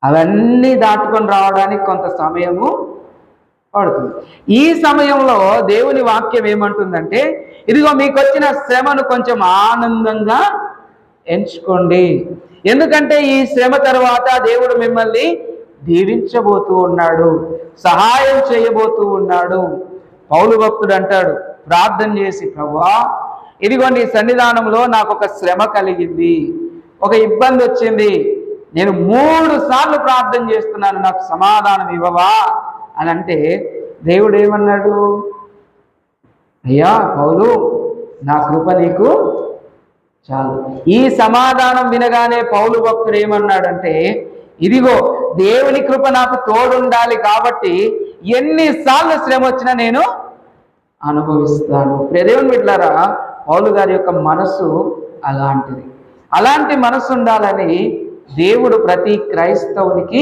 అవన్నీ దాటుకొని రావడానికి కొంత సమయము పడుతుంది. ఈ సమయంలో దేవుని వాక్యం ఏమంటుందంటే, ఇదిగో మీకు వచ్చిన శ్రమను కొంచెం ఆనందంగా ఎంచుకోండి. ఎందుకంటే ఈ శ్రమ తర్వాత దేవుడు మిమ్మల్ని దీవించబోతూ ఉన్నాడు, సహాయం చేయబోతూ ఉన్నాడు. పౌలు భక్తుడు అంటాడు ప్రార్థన చేసి, ప్రభువా ఇదిగో నీ సన్నిధానంలో నాకు ఒక శ్రమ కలిగింది, ఒక ఇబ్బంది వచ్చింది, నేను 3 సార్లు ప్రార్థన చేస్తున్నాను, నాకు సమాధానం ఇవ్వవా అని అంటే దేవుడు ఏమన్నాడు? అయ్యా పౌలు, నా కృప నీకు చాలు. ఈ సమాధానం వినగానే పౌలు భక్తుడు ఏమన్నాడంటే, ఇదిగో దేవుని కృప నాకు తోడుండాలి కాబట్టి ఎన్నిసార్లు శ్రమ వచ్చినా నేను అనుభవిస్తాను. దేవుని బిడ్డలారా, పౌలు గారి యొక్క మనసు అలాంటిది. అలాంటి మనసు ఉండాలని దేవుడు ప్రతి క్రైస్తవునికి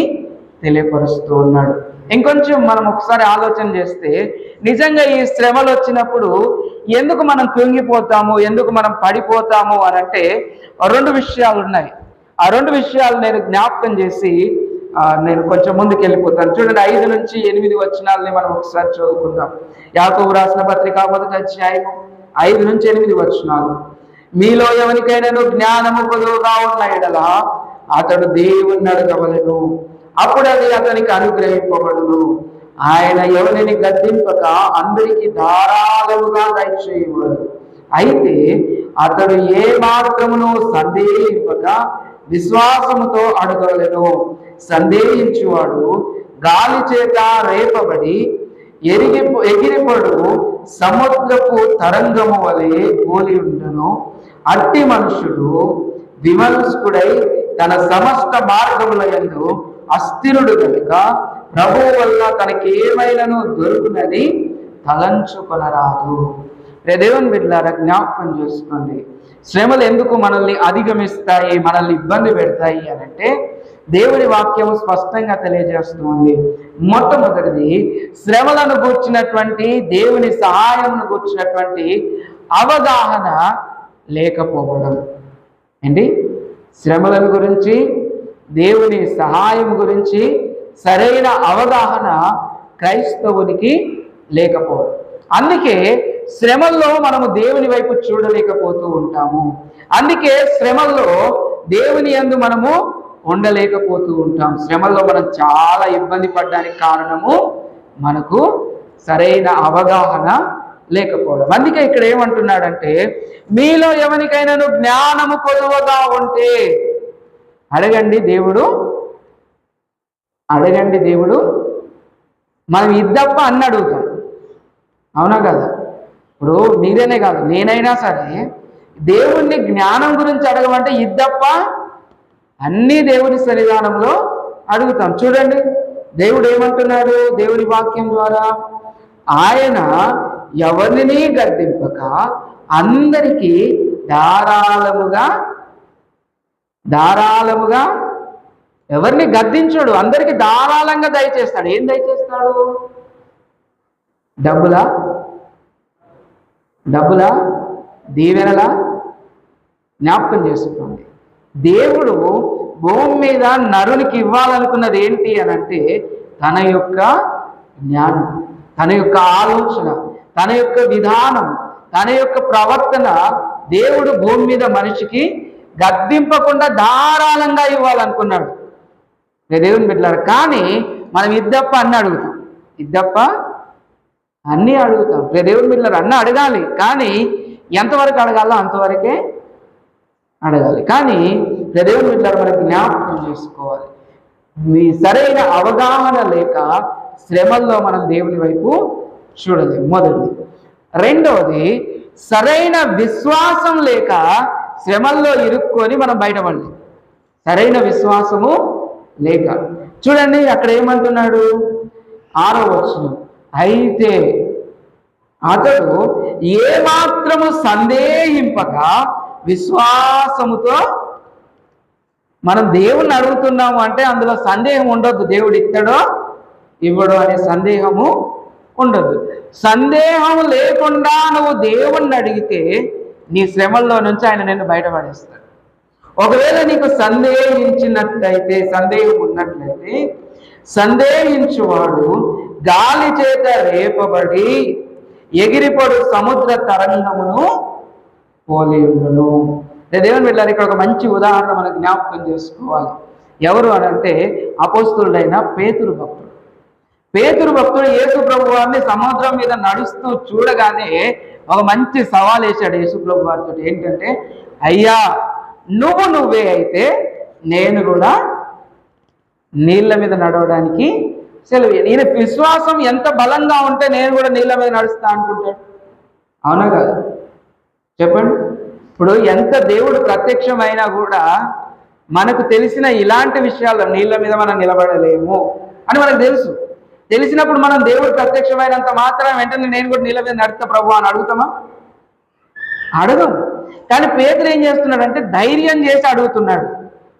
తెలియపరుస్తూ ఉన్నాడు. ఇంకొంచెం మనం ఒకసారి ఆలోచన చేస్తే, నిజంగా ఈ శ్రమలు వచ్చినప్పుడు ఎందుకు మనం కృంగిపోతాము, ఎందుకు మనం పడిపోతాము అని అంటే 2 విషయాలు ఉన్నాయి. ఆ 2 విషయాలు నేను జ్ఞాపకం చేసి నేను కొంచెం ముందుకు వెళ్ళిపోతాను. చూడండి, 5 నుంచి 8 వచనాలని మనం ఒకసారి చదువుకుందాం. యాకోబు రాసిన పత్రిక 1వ అధ్యాయం 5 నుంచి 8 వచనాలు. మీలో ఎవరికైనాను జ్ఞానము కొదువుగా ఉన్న ఎడల అతడు దేవుణ్ణి అడగవలెను, అప్పుడు అది అతనికి అనుగ్రహింపబడును. ఆయన ఎవరిని గద్దింపక అందరికీ ధారాళముగా దయచేయబడు. అయితే అతడు ఏ మాత్రమును సందేహింపక విశ్వాసముతో అడగవలెను. సందేహించువాడు గాలి చేత రేపబడి ఎగిరిపడు సముద్రపు తరంగము వలె పోలి ఉండును. అట్టి మనుషుడు విమర్శకుడై తన సమస్త మార్గముల యందు అస్థిరుడు కనుక ప్రభువు వల్ల తనకి ఏమైనాను దొరుకునని తలంచుకొనరాదు. దేవుని బిడ్డలారా, జ్ఞాపకం చేసుకోండి, శ్రమలు ఎందుకు మనల్ని అధిగమిస్తాయి, మనల్ని ఇబ్బంది పెడతాయి అని అంటే దేవుని వాక్యం స్పష్టంగా తెలియజేస్తుంది. మొట్టమొదటిది, శ్రమలను గూర్చినటువంటి దేవుని సహాయమును గూర్చినటువంటి అవగాహన లేకపోవడం. ఏంటి? శ్రమలను గురించి, దేవుని సహాయం గురించి సరైన అవగాహన క్రైస్తవునికి లేకపోవడం. అందుకే శ్రమల్లో మనము దేవుని వైపు చూడలేకపోతూ ఉంటాము. అందుకే శ్రమల్లో దేవుని యందు మనము ఉండలేకపోతూ ఉంటాం. శ్రమల్లో మనం చాలా ఇబ్బంది పడడానికి కారణము మనకు సరైన అవగాహన లేకపోవడం. అందుకే ఇక్కడ ఏమంటున్నాడంటే, మీలో ఎవరికైనాను జ్ఞానము కొదువగా ఉంటే అడగండి దేవుడు మనం ఇద్దప్ప అన్ని అడుగుతాం. అవునా కదా? ఇప్పుడు మీరేనే కాదు, నేనైనా సరే దేవుణ్ణి జ్ఞానం గురించి అడగమంటే ఇద్దప్ప అన్నీ దేవుని సన్నిధానంలో అడుగుతాం. చూడండి, దేవుడు ఏమంటున్నాడు దేవుని వాక్యం ద్వారా, ఆయన ఎవరిని గద్దింపక అందరికీ ధారాళముగా ఎవరిని గద్దించడు, అందరికీ ధారాళంగా దయచేస్తాడు. ఏం దయచేస్తాడు? డబ్బులా దీవెనలా? జ్ఞాపకం చేసుకోండి, దేవుడు భూమి మీద నరునికి ఇవ్వాలనుకున్నది ఏంటి అని అంటే తన యొక్క జ్ఞానం, తన యొక్క ఆలోచన, తన యొక్క విధానం, తన యొక్క ప్రవర్తన దేవుడు భూమి మీద మనిషికి గద్దింపకుండా ధారాళంగా ఇవ్వాలనుకున్నాడు. దేవుని బిడ్డలారా, కానీ మనం ఇద్దప్ప అన్నీ అడుగుతాం. అన్నీ అడుగుతాం. దేవుని బిడ్డలారా, అన్నీ అడగాలి, కానీ ఎంతవరకు అడగాలో అంతవరకే అడగాలి. కానీ దేవుని బిడ్డలారా, మనకి జ్ఞాపకం చేసుకోవాలి, మీ సరైన అవగాహన లేక శ్రమల్లో మనం దేవుని వైపు చూడలేము. మొదటిది. రెండవది, సరైన విశ్వాసం లేక శ్రమల్లో ఇరుక్కొని మనం బయటపడలేము. సరైన విశ్వాసము లేక. చూడండి, అక్కడ ఏమంటున్నాడు? 6వ వచనం, అయితే అతడు ఏమాత్రము సందేహింపక విశ్వాసముతో. మనం దేవుణ్ణి అడుగుతున్నాము అంటే అందులో సందేహం ఉండొద్దు, దేవుడు ఇస్తాడో ఇవ్వడో అనే సందేహము ఉండొద్దు. సందేహం లేకుండా నువ్వు దేవుణ్ణి అడిగితే నీ శ్రమల్లో నుంచి ఆయన నిన్ను బయటపడేస్తాడు. ఒకవేళ నీకు సందేహం ఉన్నట్లయితే సందేహించువాడు గాలి చేత రేపబడి ఎగిరిపడు సముద్ర తరంగమును పోలేవును. దేవుని బిడ్డలారా, ఇక్కడ ఒక మంచి ఉదాహరణ మనం జ్ఞాపకం చేసుకోవాలి. ఎవరు అని అంటే అపోస్తలుడైన పేతురు భక్తుడు యేసు ప్రభు వారిని సముద్రం మీద నడుస్తూ చూడగానే ఒక మంచి సవాల్ వేశాడు యేసు ప్రభు వారితో. ఏంటంటే, అయ్యా నువ్వే అయితే నేను కూడా నీళ్ళ మీద నడవడానికి సెలవు. ఈయన విశ్వాసం ఎంత బలంగా ఉంటే నేను కూడా నీళ్ళ మీద నడుస్తా అనుకుంటాడు. అవునా కదా? చెప్పండి. ఇప్పుడు ఎంత దేవుడు ప్రత్యక్షమైనా కూడా మనకు తెలిసిన ఇలాంటి విషయాల్లో నీళ్ళ మీద మనం నిలబడలేము అని మనకు తెలిసినప్పుడు మనం దేవుడు ప్రత్యక్షమైనంత మాత్రం వెంటనే నేను కూడా నీళ్ళ మీద నడుస్తా ప్రభు అని అడుగుతామా? అడగం. కానీ పేతురు ఏం చేస్తున్నాడంటే ధైర్యం చేసి అడుగుతున్నాడు,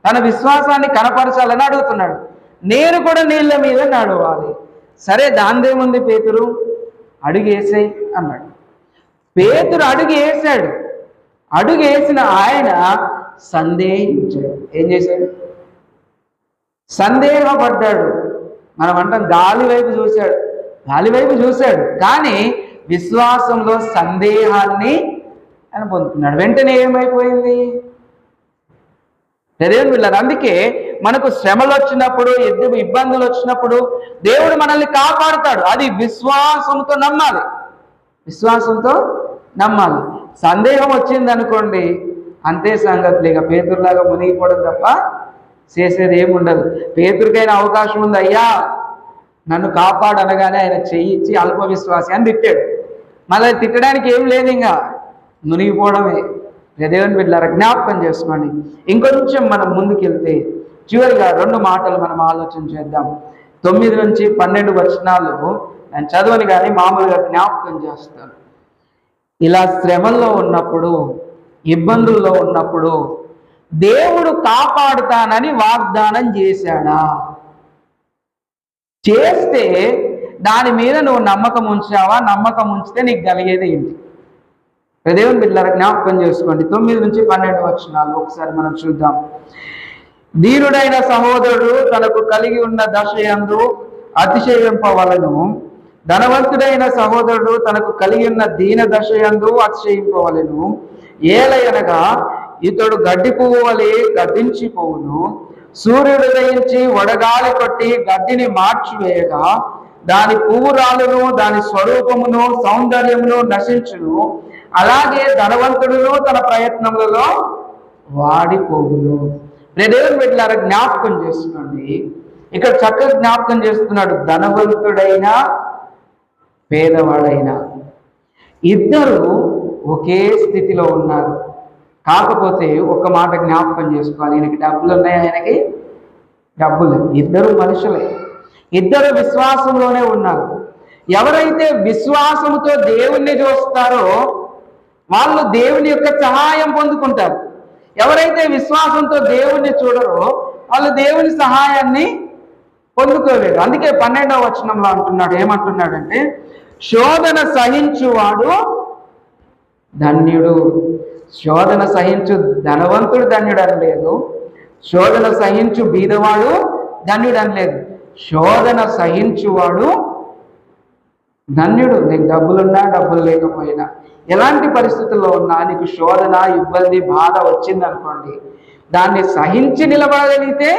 తన విశ్వాసాన్ని కనపరచాలని అడుగుతున్నాడు. నేను కూడా నీళ్ళ మీద నడవాలి. సరే, దాందేముంది, పేతురు అడుగేసాయి అన్నాడు. పేతురు అడుగేసిన ఆయన సందేహించాడు. ఏం చేశాడు? సందేహపడ్డాడు. మనం అంటాం గాలి వైపు చూశాడు, కానీ విశ్వాసంలో సందేహాన్ని ఆయన పొందుకున్నాడు. వెంటనే ఏమైపోయింది? దేవుని బిడ్డలారా, అందుకే మనకు శ్రమలు వచ్చినప్పుడు, ఇబ్బందులు వచ్చినప్పుడు దేవుడు మనల్ని కాపాడుతాడు. అది విశ్వాసంతో నమ్మాలి. సందేహం వచ్చింది అనుకోండి, అంతే సంగతులు. ఇక పేతురులాగా మునిగిపోవడం తప్ప చేసేది ఏముండదు. పేతురికైనా అవకాశం ఉంది, అయ్యా నన్ను కాపాడనగానే ఆయన చెయ్యిచ్చి అల్ప విశ్వాసి అని తిట్టాడు. మళ్ళీ తిట్టడానికి ఏం లేదు, ఇంకా మునిగిపోవడమే. దేవుని బిడ్డలారా, జ్ఞాపకం చేసుకోండి. ఇంకొంచెం మనం ముందుకెళ్తే చివరిగా 2 మాటలు మనం ఆలోచన చేద్దాం. 9 నుంచి 12 వచనాలు నేను చదవని కానీ మామూలుగా జ్ఞాపకం చేస్తాను. ఇలా శ్రమల్లో ఉన్నప్పుడు, ఇబ్బందుల్లో ఉన్నప్పుడు దేవుడు కాపాడుతానని వాగ్దానం చేశాడా? చేస్తే దాని మీద నువ్వు నమ్మకం ఉంచావా? నమ్మకం ఉంచితే నీకు కలిగేది ఏంటి? దేవుని బిడ్డలారా, జ్ఞాపకం చేసుకోండి. 9 నుంచి 12 వచనాలు ఒకసారి మనం చూద్దాం. దీనుడైన సహోదరుడు తనకు కలిగి ఉన్న దశయందు అతిశయింపవలను, ధనవంతుడైన సహోదరుడు తనకు కలిగి ఉన్న దీన దశయందు అతిశయింపవలను. ఏలయనగా ఇతడు గడ్డి పువ్వు వలె గద్దించిపోవును. సూర్యుడు ఉదయించి వడగాలి కొట్టి గడ్డిని మార్చివేయగా దాని పువ్వురాలును దాని స్వరూపమును సౌందర్యమును నశించును. అలాగే ధనవంతుడును తన ప్రయత్నములలో వాడిపోవును. దేవుని బిడ్డలారా, జ్ఞాపకం చేసుకోండి. ఇక్కడ చక్కగా జ్ఞాపకం చేస్తున్నాడు. ధనవంతుడైనా పేదవాడైనా ఇద్దరు ఒకే స్థితిలో ఉన్నారు. కాకపోతే ఒక మాట జ్ఞాపకం చేసుకోవాలి, ఈయనకి డబ్బులు ఉన్నాయి, ఆయనకి డబ్బులు. ఇద్దరు మనుషులే, ఇద్దరు విశ్వాసంలోనే ఉన్నారు. ఎవరైతే విశ్వాసంతో దేవుణ్ణి చూస్తారో వాళ్ళు దేవుని యొక్క సహాయం పొందుకుంటారు. ఎవరైతే విశ్వాసంతో దేవుణ్ణి చూడరో వాళ్ళు దేవుని సహాయాన్ని పొందుకోలేరు. అందుకే 12వ వచనంలో అంటున్నాడు, ఏమంటున్నాడంటే శోధన సహించువాడు ధన్యుడు. శోధన సహించు ధనవంతుడు ధన్యుడు అని లేదు, శోధన సహించు బీదవాడు ధన్యుడు అని లేదు. శోధన సహించువాడు ధన్యుడు. నీకు డబ్బులున్నా డబ్బులు లేకపోయినా, ఎలాంటి పరిస్థితుల్లో ఉన్నా నీకు శోధన, ఇబ్బంది, బాధ వచ్చింది అనుకోండి, దాన్ని సహించి నిలబడగలిగితే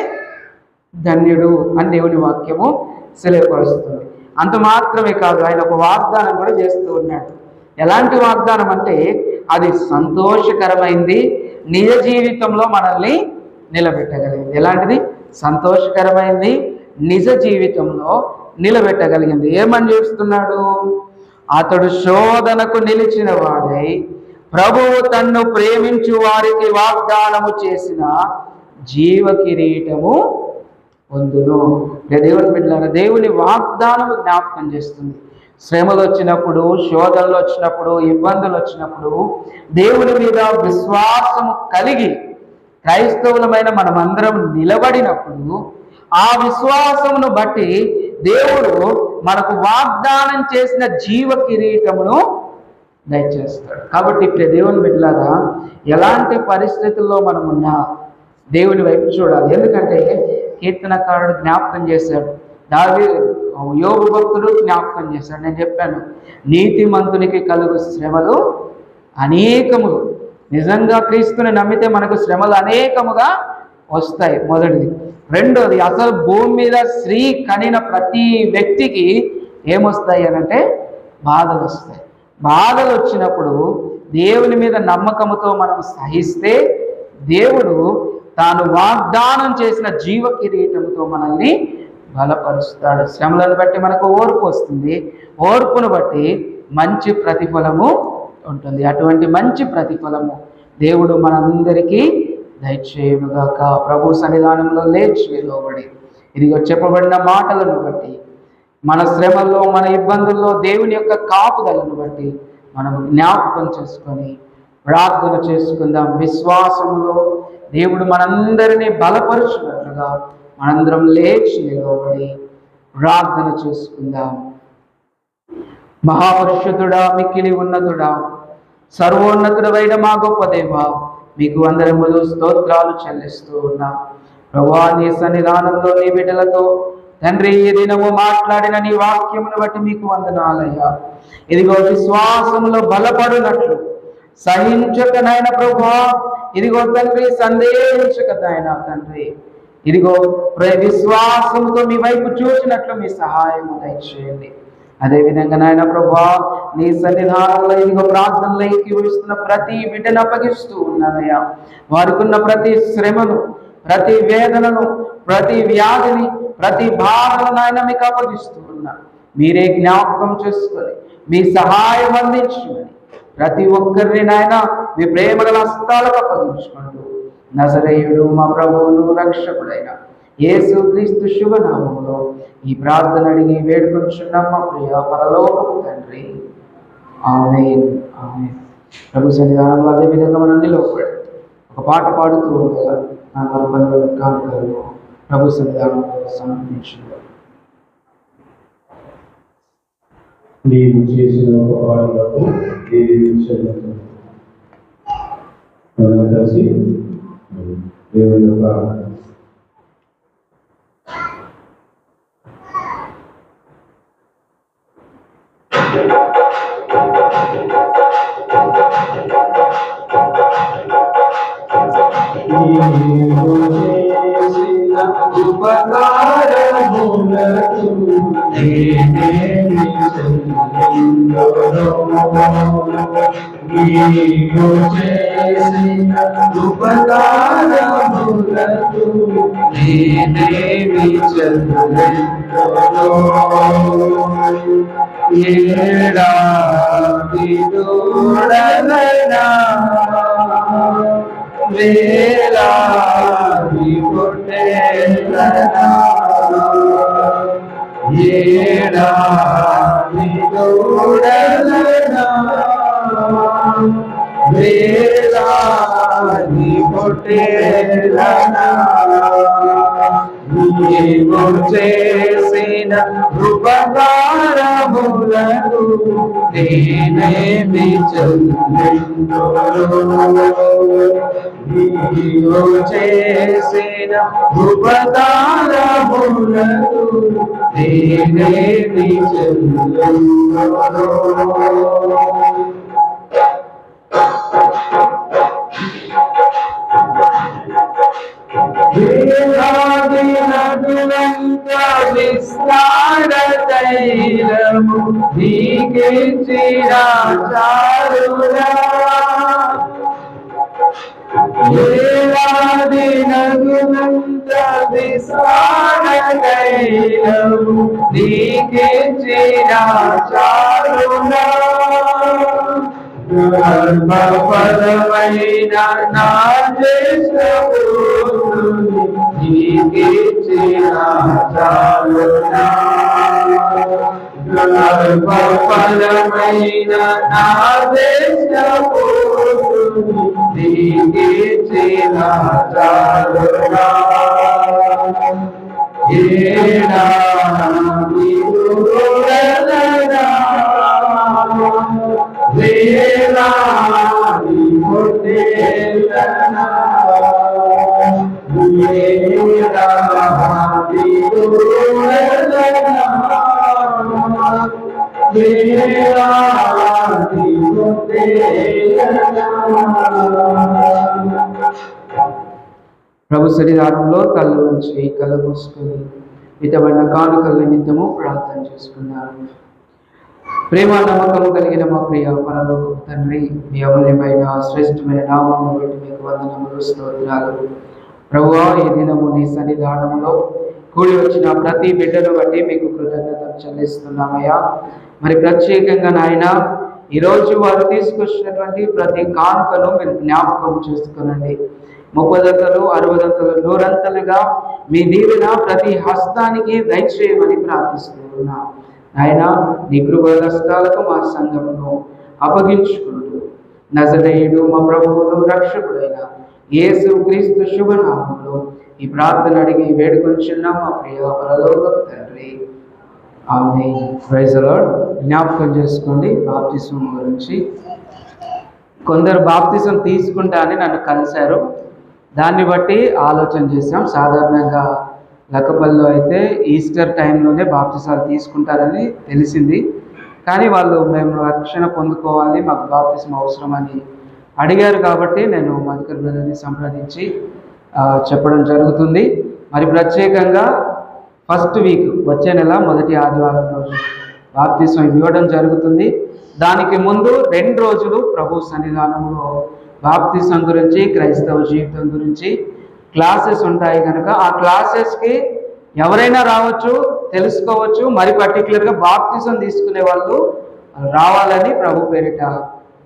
ధన్యుడు అని దేవుని వాక్యము సెలవుపరుస్తుంది. అంత మాత్రమే కాదు, ఆయన ఒక వాగ్దానం కూడా చేస్తూ ఉన్నాడు. ఎలాంటి వాగ్దానం అంటే అది సంతోషకరమైంది, నిజ జీవితంలో మనల్ని నిలబెట్టగలిగింది. ఎలాంటిది? సంతోషకరమైంది, నిజ జీవితంలో నిలబెట్టగలిగింది. ఏమని చూస్తున్నాడు? అతడు శోధనకు నిలిచిన వాడై ప్రభువు తన్ను ప్రేమించు వారికి వాగ్దానము చేసిన జీవ కిరీటము పొందును. దేవుని బిడ్డలారా, దేవుని వాగ్దానము జ్ఞాపకం చేస్తుంది. శ్రమలు వచ్చినప్పుడు, శోధనలు వచ్చినప్పుడు, ఇబ్బందులు వచ్చినప్పుడు దేవుని మీద విశ్వాసము కలిగి క్రైస్తవులమైన మనమందరం నిలబడినప్పుడు ఆ విశ్వాసమును బట్టి దేవుడు మనకు వాగ్దానం చేసిన జీవ కిరీటమును దయచేస్తాడు. కాబట్టి ఇప్పుడు దేవుని బిడ్డలారా, ఎలాంటి పరిస్థితుల్లో మనమున్నా, దేవుని వైపు చూడాలి. ఎందుకంటే కీర్తనకారుడు జ్ఞాపకం చేశాడు, యోబు భక్తుడు జ్ఞాపకం చేశాడు. నేను చెప్పాను, నీతిమంతునికి కలుగు శ్రమలు అనేకములు. నిజంగా క్రీస్తుని నమ్మితే మనకు శ్రమలు అనేకముగా వస్తాయి, మొదటిది. రెండోది, అసలు భూమి మీద స్త్రీ కనిన ప్రతి వ్యక్తికి ఏమొస్తాయి అనంటే బాధలు వస్తాయి. బాధలు వచ్చినప్పుడు దేవుని మీద నమ్మకంతో మనం సహిస్తే దేవుడు తాను వాగ్దానం చేసిన జీవ కిరీటంతో మనల్ని బలపరుస్తాడు. శ్రమలను బట్టి మనకు ఓర్పు వస్తుంది, ఓర్పును బట్టి మంచి ప్రతిఫలము ఉంటుంది. అటువంటి మంచి ప్రతిఫలము దేవుడు మనందరికీ దయచేయుగాక. ప్రభు సన్నిధానంలో లేచి నిలబడి ఇదిగో చెప్పబడిన మాటలను బట్టి, మన శ్రమల్లో, మన ఇబ్బందుల్లో దేవుని యొక్క కాపుదలను బట్టి మనం జ్ఞాపకం చేసుకొని ప్రార్థన చేసుకుందాం. విశ్వాసంలో దేవుడు మనందరినీ బలపరుచున్నట్లుగా మనందరం లేచి నిలబడి ప్రార్థన చేసుకుందాం. మహాపరిశుద్ధుడా, మిక్కిలి ఉన్నతుడా, సర్వోన్నతుడైన మా గొప్ప దేవ, మీకు అందరములు స్తోత్రాలు చెల్లిస్తూ ఉన్నాం. ప్రభువా, నీ సన్నిధానంలో నీ బిడ్డలతో తండ్రి ఈ దినము మాట్లాడిన నీ వాక్యమును బట్టి మీకు వందనాలయ్యా. ఇదిగో విశ్వాసములో బలపడునట్లు సహించకనైనా ప్రభువా, ఇదిగో తండ్రి సందేహించకనైనా తండ్రి, ఇదిగో విశ్వాసంతో మీ వైపు చూసినట్లు మీ సహాయము దయచేయండి. అదేవిధంగా నాయన ప్రభువా, నీ సన్నిధానంలో ఇదిగో ప్రార్థనలో ఏకీభవిస్తున్న ప్రతి బిడ్డను అప్పగిస్తూ ఉన్నానయ్యా. వారికి ఉన్న ప్రతి శ్రమను, ప్రతి వేదనను, ప్రతి వ్యాధిని, ప్రతి బాధను నాయన మీకు అప్పగిస్తూ ఉన్నా. మీరే జ్ఞాపకం చేసుకొని మీ సహాయం అందించమని ప్రతి ఒక్కరిని నాయన మీ ప్రేమగల హస్తాలకు అప్పగించుకుంటూ నజరేయుడు మా ప్రభువును రక్షకుడైన యేసు క్రీస్తు శుభనామంలో ఈ ప్రార్థన అడిగి వేడుకొంచున్నాం మా ప్రియ పరలోకపు తండ్రి, ఆమేన్. ఆమేన్. ప్రభు సన్నిధానంలో అదే విధంగా మనం నిలబడి ఒక పాట పాడుతూ ఉండగా నా మరొక కానుకలను ప్రభు సన్నిధానంలో సమర్పించుకుందాం. నీవు చేసిన ఉపకారాలకు కలిసి దేవుని యొక్క వేలాది కొట్టేలనా ఏడాది దూడలనా వేలాది కొట్టేలనా నీవు చేసిన ఉపకారములకు నేనేమి చెల్లింతును. నీవు చేసిన ఉపకారములకు నేనేమి చెల్లింతును. వేలాది నదులంత విస్తార తైలము నీకిచ్చిన చారురా. వేలాది నదులంత విస్తార తైలము నీకిచ్చిన చారురా. గర్భఫలమైన నా దేశమును నీకిచ్చిన చాలునా. గర్భఫలమైన నా దేశమును నీకిచ్చిన చాలునా. ఏడాది దూడలనా వేలాది కొట్టేలనా వేలాది ప్రభు శరీరంలో కళ్ళు ఉంచి కళ్ళు మూసుకొని ఇతబడిన కానుకల నిమిత్తము ప్రార్థన చేసుకున్నాను. ప్రేమ నమ్మకము కలిగిన మా ప్రియ పరలోకపు తండ్రి, మీ అమూల్యమైన శ్రేష్టమైన నామమును బట్టి మీకు వందనములు, స్తోత్రాలు. ప్రభువా, ఈ దినము నీ సన్నిధానంలో కూడి వచ్చిన ప్రతి బిడ్డను బట్టి మీకు కృతజ్ఞతలు చెల్లిస్తున్నామయ్యా. మరి ప్రత్యేకంగా నాయన ఈరోజు వారు తీసుకొచ్చినటువంటి ప్రతి కానుకను మీరు జ్ఞాపకం చేసుకునండి. 30 60 100 మీ దీవెన ప్రతి హస్తానికి దయచేయమని ప్రార్థిస్తున్నా. ఆయన నీ కృపదస్తాలకు మా సంఘమును అప్పగించుకుంటూ నజరేయుడు మా ప్రభువును రక్షకుడైన యేసు క్రీస్తు శుభనామంలో ఈ ప్రార్థన అడిగి వేడుకొంచున్నాం మా ప్రియ పరలోకపు తండ్రి, ఆమేన్. Praise the lord. జ్ఞాపకం చేసుకోండి బాప్తిసం గురించి. కొందరు బాప్తిసం తీసుకుంటా అని నన్ను కలిశారు. దాన్ని బట్టి ఆలోచన చేసాం. సాధారణంగా లక్కపల్లిలో అయితే ఈస్టర్ టైంలోనే బాప్తిసాలు తీసుకుంటారని తెలిసింది. కానీ వాళ్ళు మేము రక్షణ పొందుకోవాలి, మాకు బాప్తిసం అవసరం అని అడిగారు. కాబట్టి నేను మధుకర్ బ్రదర్ని సంప్రదించి చెప్పడం జరుగుతుంది. మరి ప్రత్యేకంగా ఫస్ట్ వీక్ వచ్చే నెల మొదటి ఆదివారం రోజు బాప్తిసం ఇవ్వడం జరుగుతుంది. దానికి ముందు 2 రోజులు ప్రభు సన్నిధానంలో బాప్తిసం గురించి, క్రైస్తవ జీవితం గురించి క్లాసెస్ ఉంటాయి కనుక ఆ క్లాసెస్కి ఎవరైనా రావచ్చు, తెలుసుకోవచ్చు. మరి పర్టికులర్గా బాప్తిసం తీసుకునే వాళ్ళు రావాలని ప్రభు పేరిట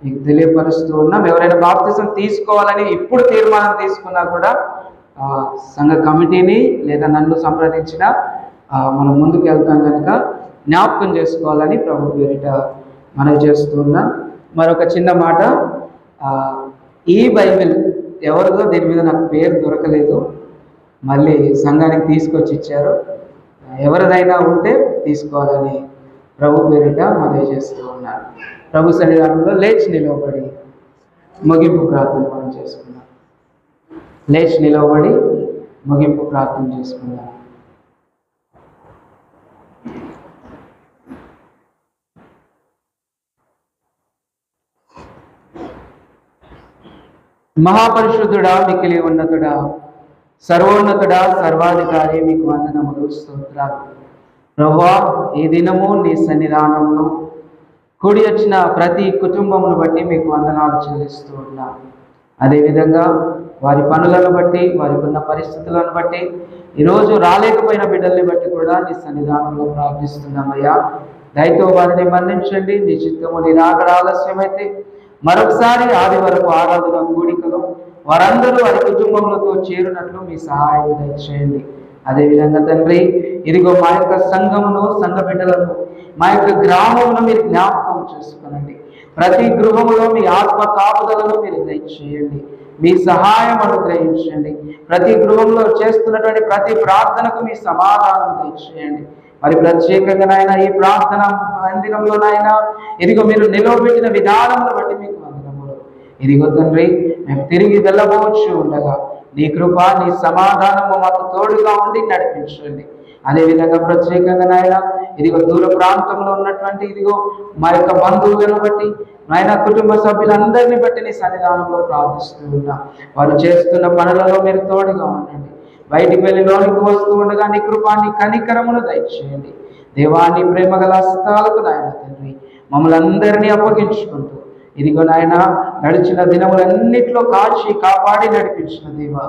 మీకు తెలియపరుస్తూ ఉన్నాం. ఎవరైనా బాప్తిసం తీసుకోవాలని ఇప్పుడు తీర్మానం తీసుకున్నా కూడా సంఘ కమిటీని లేదా నన్ను సంప్రదించిన మనం ముందుకు వెళ్తాం కనుక జ్ఞాపకం చేసుకోవాలని ప్రభు పేరిట మనవి చేస్తూ ఉన్నాం. మరొక చిన్న మాట, ఈ బైబిల్ ఎవరిదో దీని మీద నాకు పేరు దొరకలేదు, మళ్ళీ సంఘానికి తీసుకొచ్చి ఇచ్చారు. ఎవరిదైనా ఉంటే తీసుకోవాలని ప్రభు పేరిట మనవి చేస్తూ ఉన్నారు. ప్రభు సన్నిధానంలో లేచి నిలవబడి ముగింపు ప్రార్థన మనం చేసుకుందాం. లేచి నిలవబడి ముగింపు ప్రార్థన చేసుకుందాం. మహాపరిశుద్ధుడా, మిక్కిలి ఉన్నతుడా, సర్వోన్నతుడా, సర్వాధికారి, మీకు వందనములు, స్తోత్రాలు. ప్రభువా, ఈ దినము నీ సన్నిధానంలో కూడి వచ్చిన ప్రతి కుటుంబమును బట్టి మీకు వందనాలు చెల్లిస్తూ ఉన్నా. అదేవిధంగా వారి పనులను బట్టి, వారికి ఉన్న పరిస్థితులను బట్టి, ఈరోజు రాలేకపోయిన బిడ్డల్ని బట్టి కూడా నీ సన్నిధానంలో ప్రార్థిస్తున్నామయ్యా. దయతో వారిని మన్నించండి. నీ చిత్తము నీ రాకడ ఆలస్యమైతే మరొకసారి ఆదివారపు ఆరాధన కూడికలో వారందరూ వారి కుటుంబములతో చేరినట్లు మీ సహాయం దయచేయండి. అదేవిధంగా తండ్రి, ఇదిగో మా యొక్క సంఘమును, సంఘ బిడ్డలను, మా యొక్క గ్రామమును మీరు జ్ఞాపకం చేసుకునండి. ప్రతి గృహములో మీ ఆత్మ కాపుదలను మీరు దయచేయండి. మీ సహాయం అనుగ్రహించండి. ప్రతి గృహంలో చేస్తున్నటువంటి ప్రతి ప్రార్థనకు మీ సమాధానం దయచేయండి. మరి ప్రత్యేకంగా నాయన ఈ ప్రార్థన మందిరంలో నాయన ఇదిగో మీరు నిలవబెట్టిన విధానమును బట్టి మీకు వందనములు. ఇదిగో తండ్రి, మేము తిరిగి వెళ్ళబోవచ్చు ఉండగా నీ కృప, నీ సమాధానము మాకు తోడుగా ఉండి నడిపించండి. అదేవిధంగా ప్రత్యేకంగా నాయన ఇదిగో దూర ప్రాంతంలో ఉన్నటువంటి ఇదిగో మా యొక్క బంధువులను బట్టి, నాయన కుటుంబ సభ్యులందరినీ బట్టి నీ సన్నిధానంలో ప్రార్థిస్తూ ఉన్నా. వారు చేస్తున్న పనులలో మీరు తోడుగా ఉండండి. బయటికి వెళ్ళి లోనికి వస్తూ ఉండగా నీ కృప, నీ కనికరమును దయచేయండి. దేవాన్ని ప్రేమ గల హస్తాలకు నాయన తండ్రి మమ్మల్ని అందరినీ అప్పగించుకుంటూ ఇదిగో నాయన నడిచిన దినములన్నిట్లో కాచి కాపాడి నడిపించిన దేవా,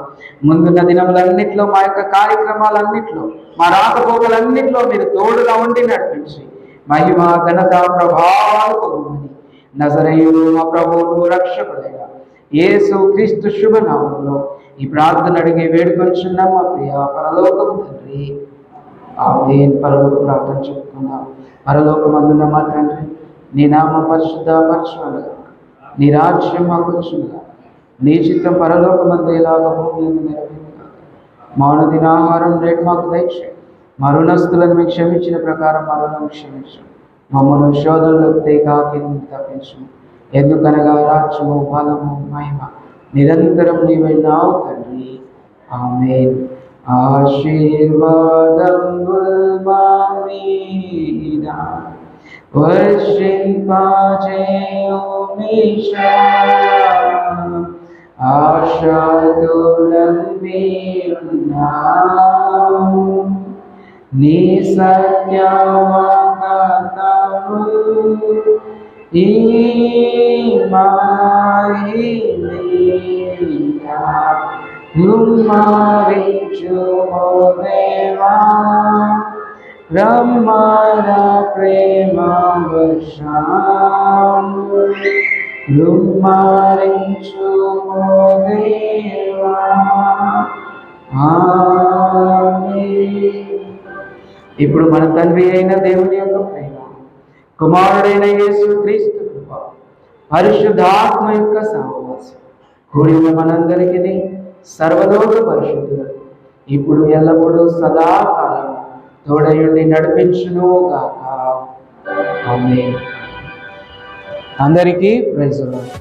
ముందున్న దినములన్నిట్లో మా యొక్క కార్యక్రమాలన్నిట్లో, మా రాకపోకలన్నిట్లో మీరు తోడుగా ఉండి నడిపించి మహిమ, ఘనత, ప్రభావాలు పొందమని నజరేయుడు మా ప్రభువును రక్షకుడైన యేసు క్రీస్తు శుభనామంలో ఈ ప్రార్థన అడిగి వేడుకొంచున్నాం మా ప్రియ పరలోకపు తండ్రి, ఆమేన్. పరలోక ప్రార్థన చెప్పుకుందాం. పరలోకమందున్న మా తండ్రి, నీ నామం పరిశుద్ధపరచబడును, నీ రాజ్యం మాకు వచ్చునుగా, నీ చిత్తం పరలోకమందు ఎలాగో భూమి మీద నెరవేరునుగా. మా దినాహారం రేటు మాకు దయచేయండి. మా రుణస్తులను మీకు క్షమించిన ప్రకారం మా రుణం క్షమించు. మమ్మల్ని శోధనలకు తేకాకి తప్పించు. ఎందుకనగా రాజ్యము, బలము, మహిమ నిరంతరం నీవైనావు తండ్రి. ఆమేన్. ఆశీర్వాదం మా మీద వర్షింపజేయుమీశా ఆశాతులం మీరున్నాము నీ సత్యవాక్యము ఈ మహిమేయ కుమ్మరించుమో దేవా బ్రహ్మర ప్రేమ వర్షము కుమ్మరించుమో దేవా ఆమేన్. ఇప్పుడు మన తండ్రి అయిన దేవుని యొక్క ప్రేమ, కుమారుడైన యేసుక్రీస్తు కృప, పరిశుద్ధాత్మ యొక్క సహవాసం కూడిన మనందరికీ సర్వలోక పరిశుద్ధులకు ఇప్పుడు ఎల్లప్పుడూ సదాకాలం తోడయుండి నడిపించును గాక. ఆమేన్. అందరికీ ప్రైజ్ లార్డ్.